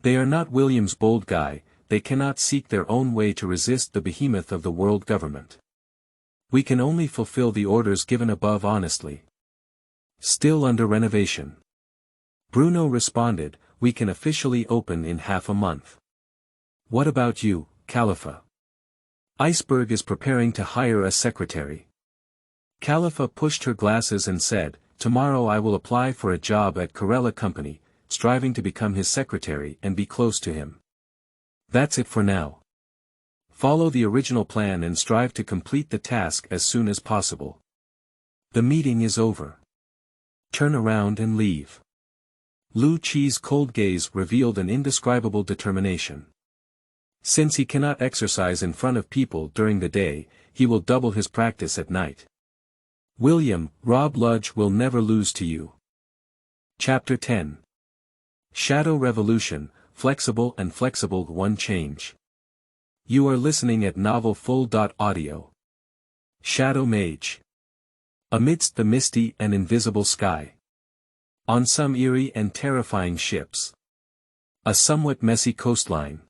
They are not William's bold guy, they cannot seek their own way to resist the behemoth of the world government. We can only fulfill the orders given above honestly. Still under renovation. Bruno responded, we can officially open in half a month. What about you, Khalifa? Iceberg is preparing to hire a secretary. Khalifa pushed her glasses and said, tomorrow I will apply for a job at Corella Company, striving to become his secretary and be close to him. That's it for now. Follow the original plan and strive to complete the task as soon as possible. The meeting is over. Turn around and leave. Lu Qi's cold gaze revealed an indescribable determination. Since he cannot exercise in front of people during the day, he will double his practice at night. William, Rob Ludge will never lose to you. Chapter 10. Shadow Revolution, Flexible and Flexible One Change. You are listening at novelfull.audio. Shadow Mage. Amidst the misty and invisible sky. On some eerie and terrifying ships. A somewhat messy coastline.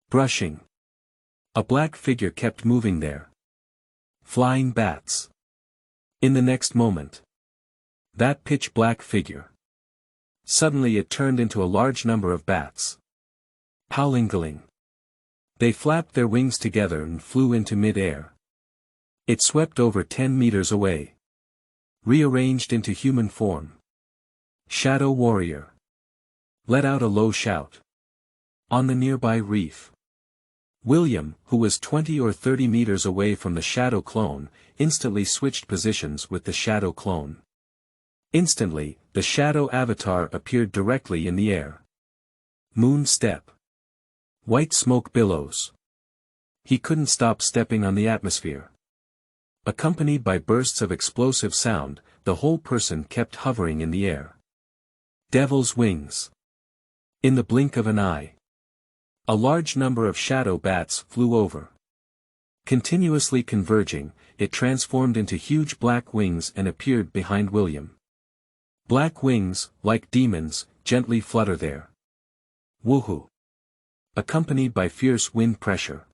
Brushing. A black figure kept moving there. Flying bats. In the next moment. That pitch-black figure. Suddenly it turned into a large number of bats. Howling. They flapped their wings together and flew into mid-air. It swept over 10 meters away. Rearranged into human form. Shadow Warrior. Let out a low shout. On the nearby reef. William, who was 20 or 30 meters away from the shadow clone, instantly switched positions with the shadow clone. Instantly, the shadow avatar appeared directly in the air. Moon step. White smoke billows. He couldn't stop stepping on the atmosphere. Accompanied by bursts of explosive sound, the whole person kept hovering in the air. Devil's wings. In the blink of an eye. A large number of shadow bats flew over. Continuously converging, it transformed into huge black wings and appeared behind William. Black wings, like demons, gently flutter there. Woohoo! Accompanied by fierce wind pressure.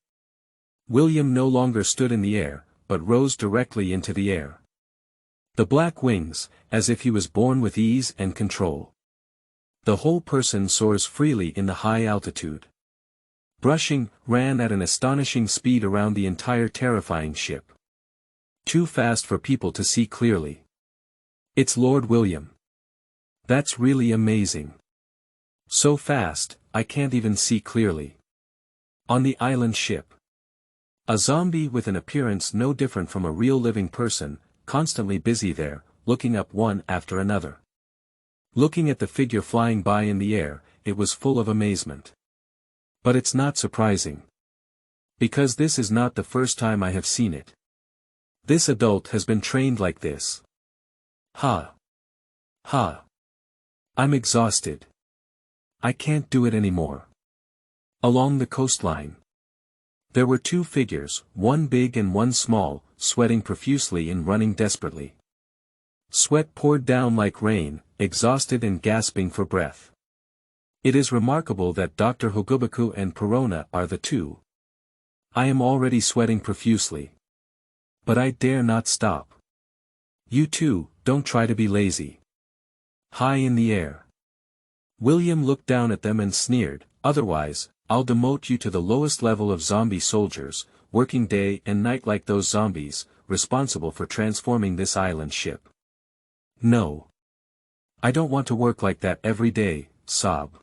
William no longer stood in the air, but rose directly into the air. The black wings, as if he was born with ease and control. The whole person soars freely in the high altitude. Brushing, ran at an astonishing speed around the entire terrifying ship. Too fast for people to see clearly. It's Lord William. That's really amazing. So fast, I can't even see clearly. On the island ship. A zombie with an appearance no different from a real living person, constantly busy there, looking up one after another. Looking at the figure flying by in the air, it was full of amazement. But it's not surprising. Because this is not the first time I have seen it. This adult has been trained like this. Ha. Ha. I'm exhausted. I can't do it anymore. Along the coastline. There were two figures, one big and one small, sweating profusely and running desperately. Sweat poured down like rain, exhausted and gasping for breath. It is remarkable that Dr. Hogubaku and Perona are the two. I am already sweating profusely. But I dare not stop. You two, don't try to be lazy. High in the air. William looked down at them and sneered, otherwise, I'll demote you to the lowest level of zombie soldiers, working day and night like those zombies, responsible for transforming this island ship. No. I don't want to work like that every day, sob.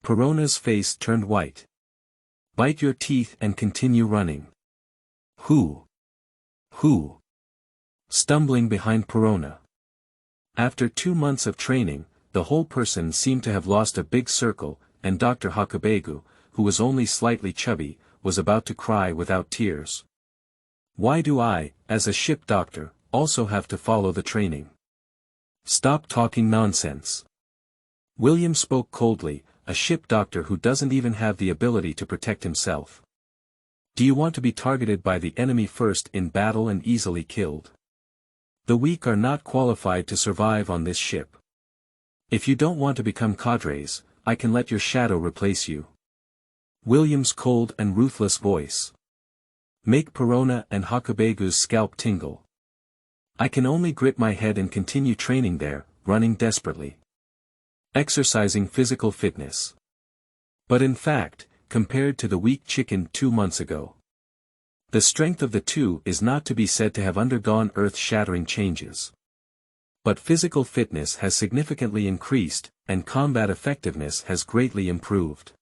Perona's face turned white. Bite your teeth and continue running. Who? Stumbling behind Perona. After 2 months of training, the whole person seemed to have lost a big circle, and Dr. Hogubaku, who was only slightly chubby, was about to cry without tears. Why do I, as a ship doctor, also have to follow the training? Stop talking nonsense. William spoke coldly, a ship doctor who doesn't even have the ability to protect himself. Do you want to be targeted by the enemy first in battle and easily killed? The weak are not qualified to survive on this ship. If you don't want to become cadres, I can let your shadow replace you. William's cold and ruthless voice. Make Perona and Hogubaku's scalp tingle. I can only grit my head and continue training there, running desperately. Exercising physical fitness. But in fact, compared to the weak chicken 2 months ago, the strength of the two is not to be said to have undergone earth-shattering changes. But physical fitness has significantly increased, and combat effectiveness has greatly improved.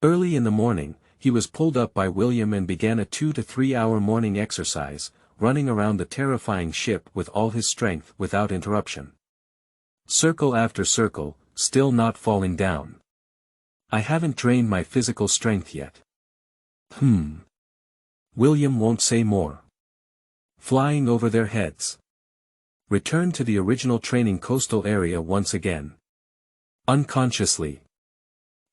Early in the morning, he was pulled up by William and began a 2 to 3 hour morning exercise, running around the terrifying ship with all his strength without interruption. Circle after circle, still not falling down. I haven't drained my physical strength yet. William won't say more. Flying over their heads. Return to the original training coastal area once again. Unconsciously.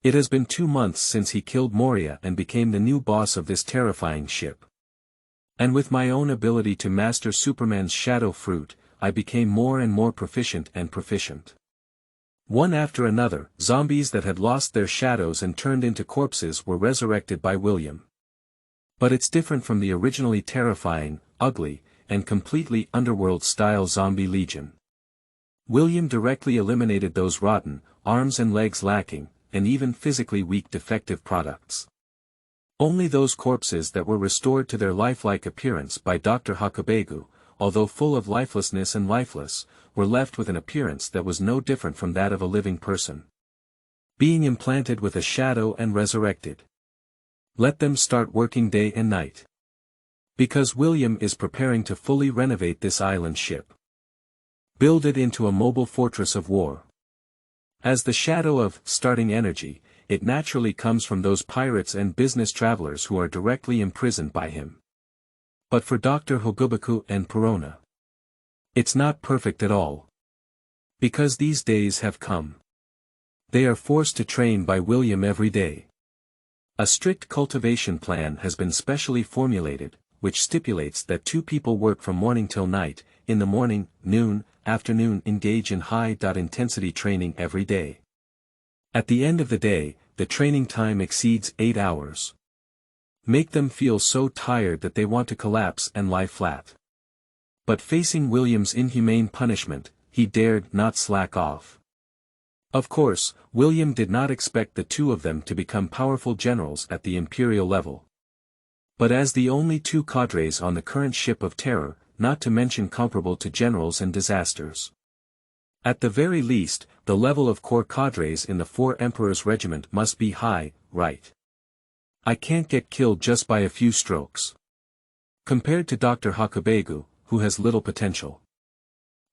It has been 2 months since he killed Moria and became the new boss of this terrifying ship. And with my own ability to master Superman's shadow fruit, I became more and more proficient. One after another, zombies that had lost their shadows and turned into corpses were resurrected by William. But it's different from the originally terrifying, ugly, and completely underworld-style zombie legion. William directly eliminated those rotten, arms and legs lacking, and even physically weak defective products. Only those corpses that were restored to their lifelike appearance by Dr. Hogubaku, although full of lifelessness and lifeless, were left with an appearance that was no different from that of a living person. Being implanted with a shadow and resurrected. Let them start working day and night. Because William is preparing to fully renovate this island ship. Build it into a mobile fortress of war. As the shadow of starting energy, it naturally comes from those pirates and business travelers who are directly imprisoned by him. But for Dr. Hogubaku and Perona, it's not perfect at all. Because these days have come. They are forced to train by William every day. A strict cultivation plan has been specially formulated, which stipulates that 2 people work from morning till night, in the morning, noon, afternoon engage in high-intensity training every day. At the end of the day, the training time exceeds 8 hours. Make them feel so tired that they want to collapse and lie flat. But facing William's inhumane punishment, he dared not slack off. Of course, William did not expect the 2 of them to become powerful generals at the imperial level. But as the only 2 cadres on the current ship of terror, not to mention comparable to generals and disasters. At the very least, the level of corps cadres in the 4 Emperor's regiment must be high, right? I can't get killed just by a few strokes. Compared to Dr. Hogubaku, who has little potential.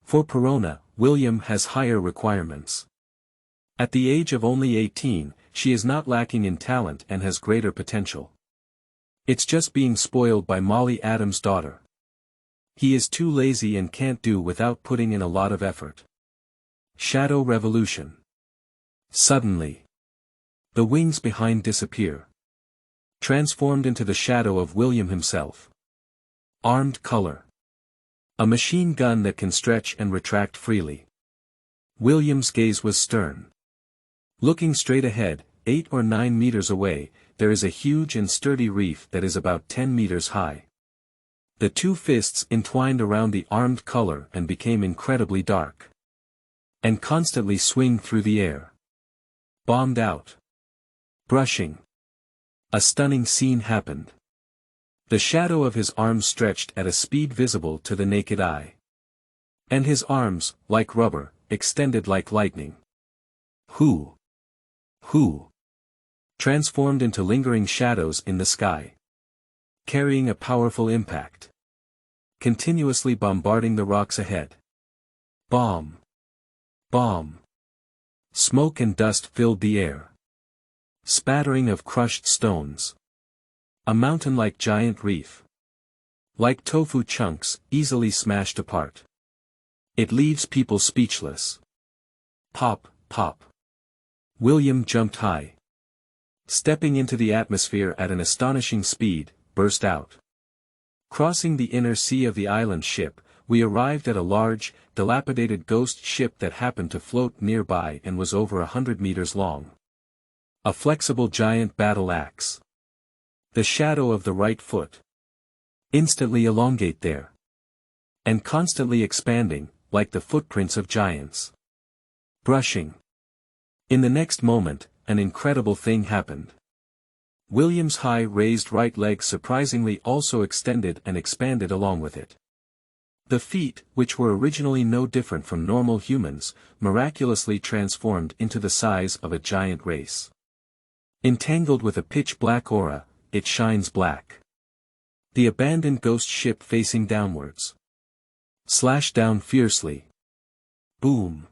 For Perona, William has higher requirements. At the age of only 18, she is not lacking in talent and has greater potential. It's just being spoiled by Molly Adams' daughter. He is too lazy and can't do without putting in a lot of effort. Shadow Revolution. Suddenly, the wings behind disappear. Transformed into the shadow of William himself. Armed color. A machine gun that can stretch and retract freely. William's gaze was stern. Looking straight ahead, 8 or 9 meters away, there is a huge and sturdy reef that is about 10 meters high. The two fists entwined around the armed color and became incredibly dark. And constantly swing through the air. Bombed out. Brushing. A stunning scene happened. The shadow of his arms stretched at a speed visible to the naked eye. And his arms, like rubber, extended like lightning. Who? Transformed into lingering shadows in the sky. Carrying a powerful impact. Continuously bombarding the rocks ahead. Bomb. Smoke and dust filled the air. Spattering of crushed stones. A mountain-like giant reef. Like tofu chunks, easily smashed apart. It leaves people speechless. Pop. William jumped high. Stepping into the atmosphere at an astonishing speed, burst out. Crossing the inner sea of the island ship, we arrived at a large, dilapidated ghost ship that happened to float nearby and was over 100 meters long. A flexible giant battle axe. The shadow of the right foot. Instantly elongate there. And constantly expanding, like the footprints of giants. Brushing. In the next moment, an incredible thing happened. William's high raised right leg surprisingly also extended and expanded along with it. The feet, which were originally no different from normal humans, miraculously transformed into the size of a giant race. Entangled with a pitch-black aura, it shines black. The abandoned ghost ship facing downwards. Slash down fiercely. Boom.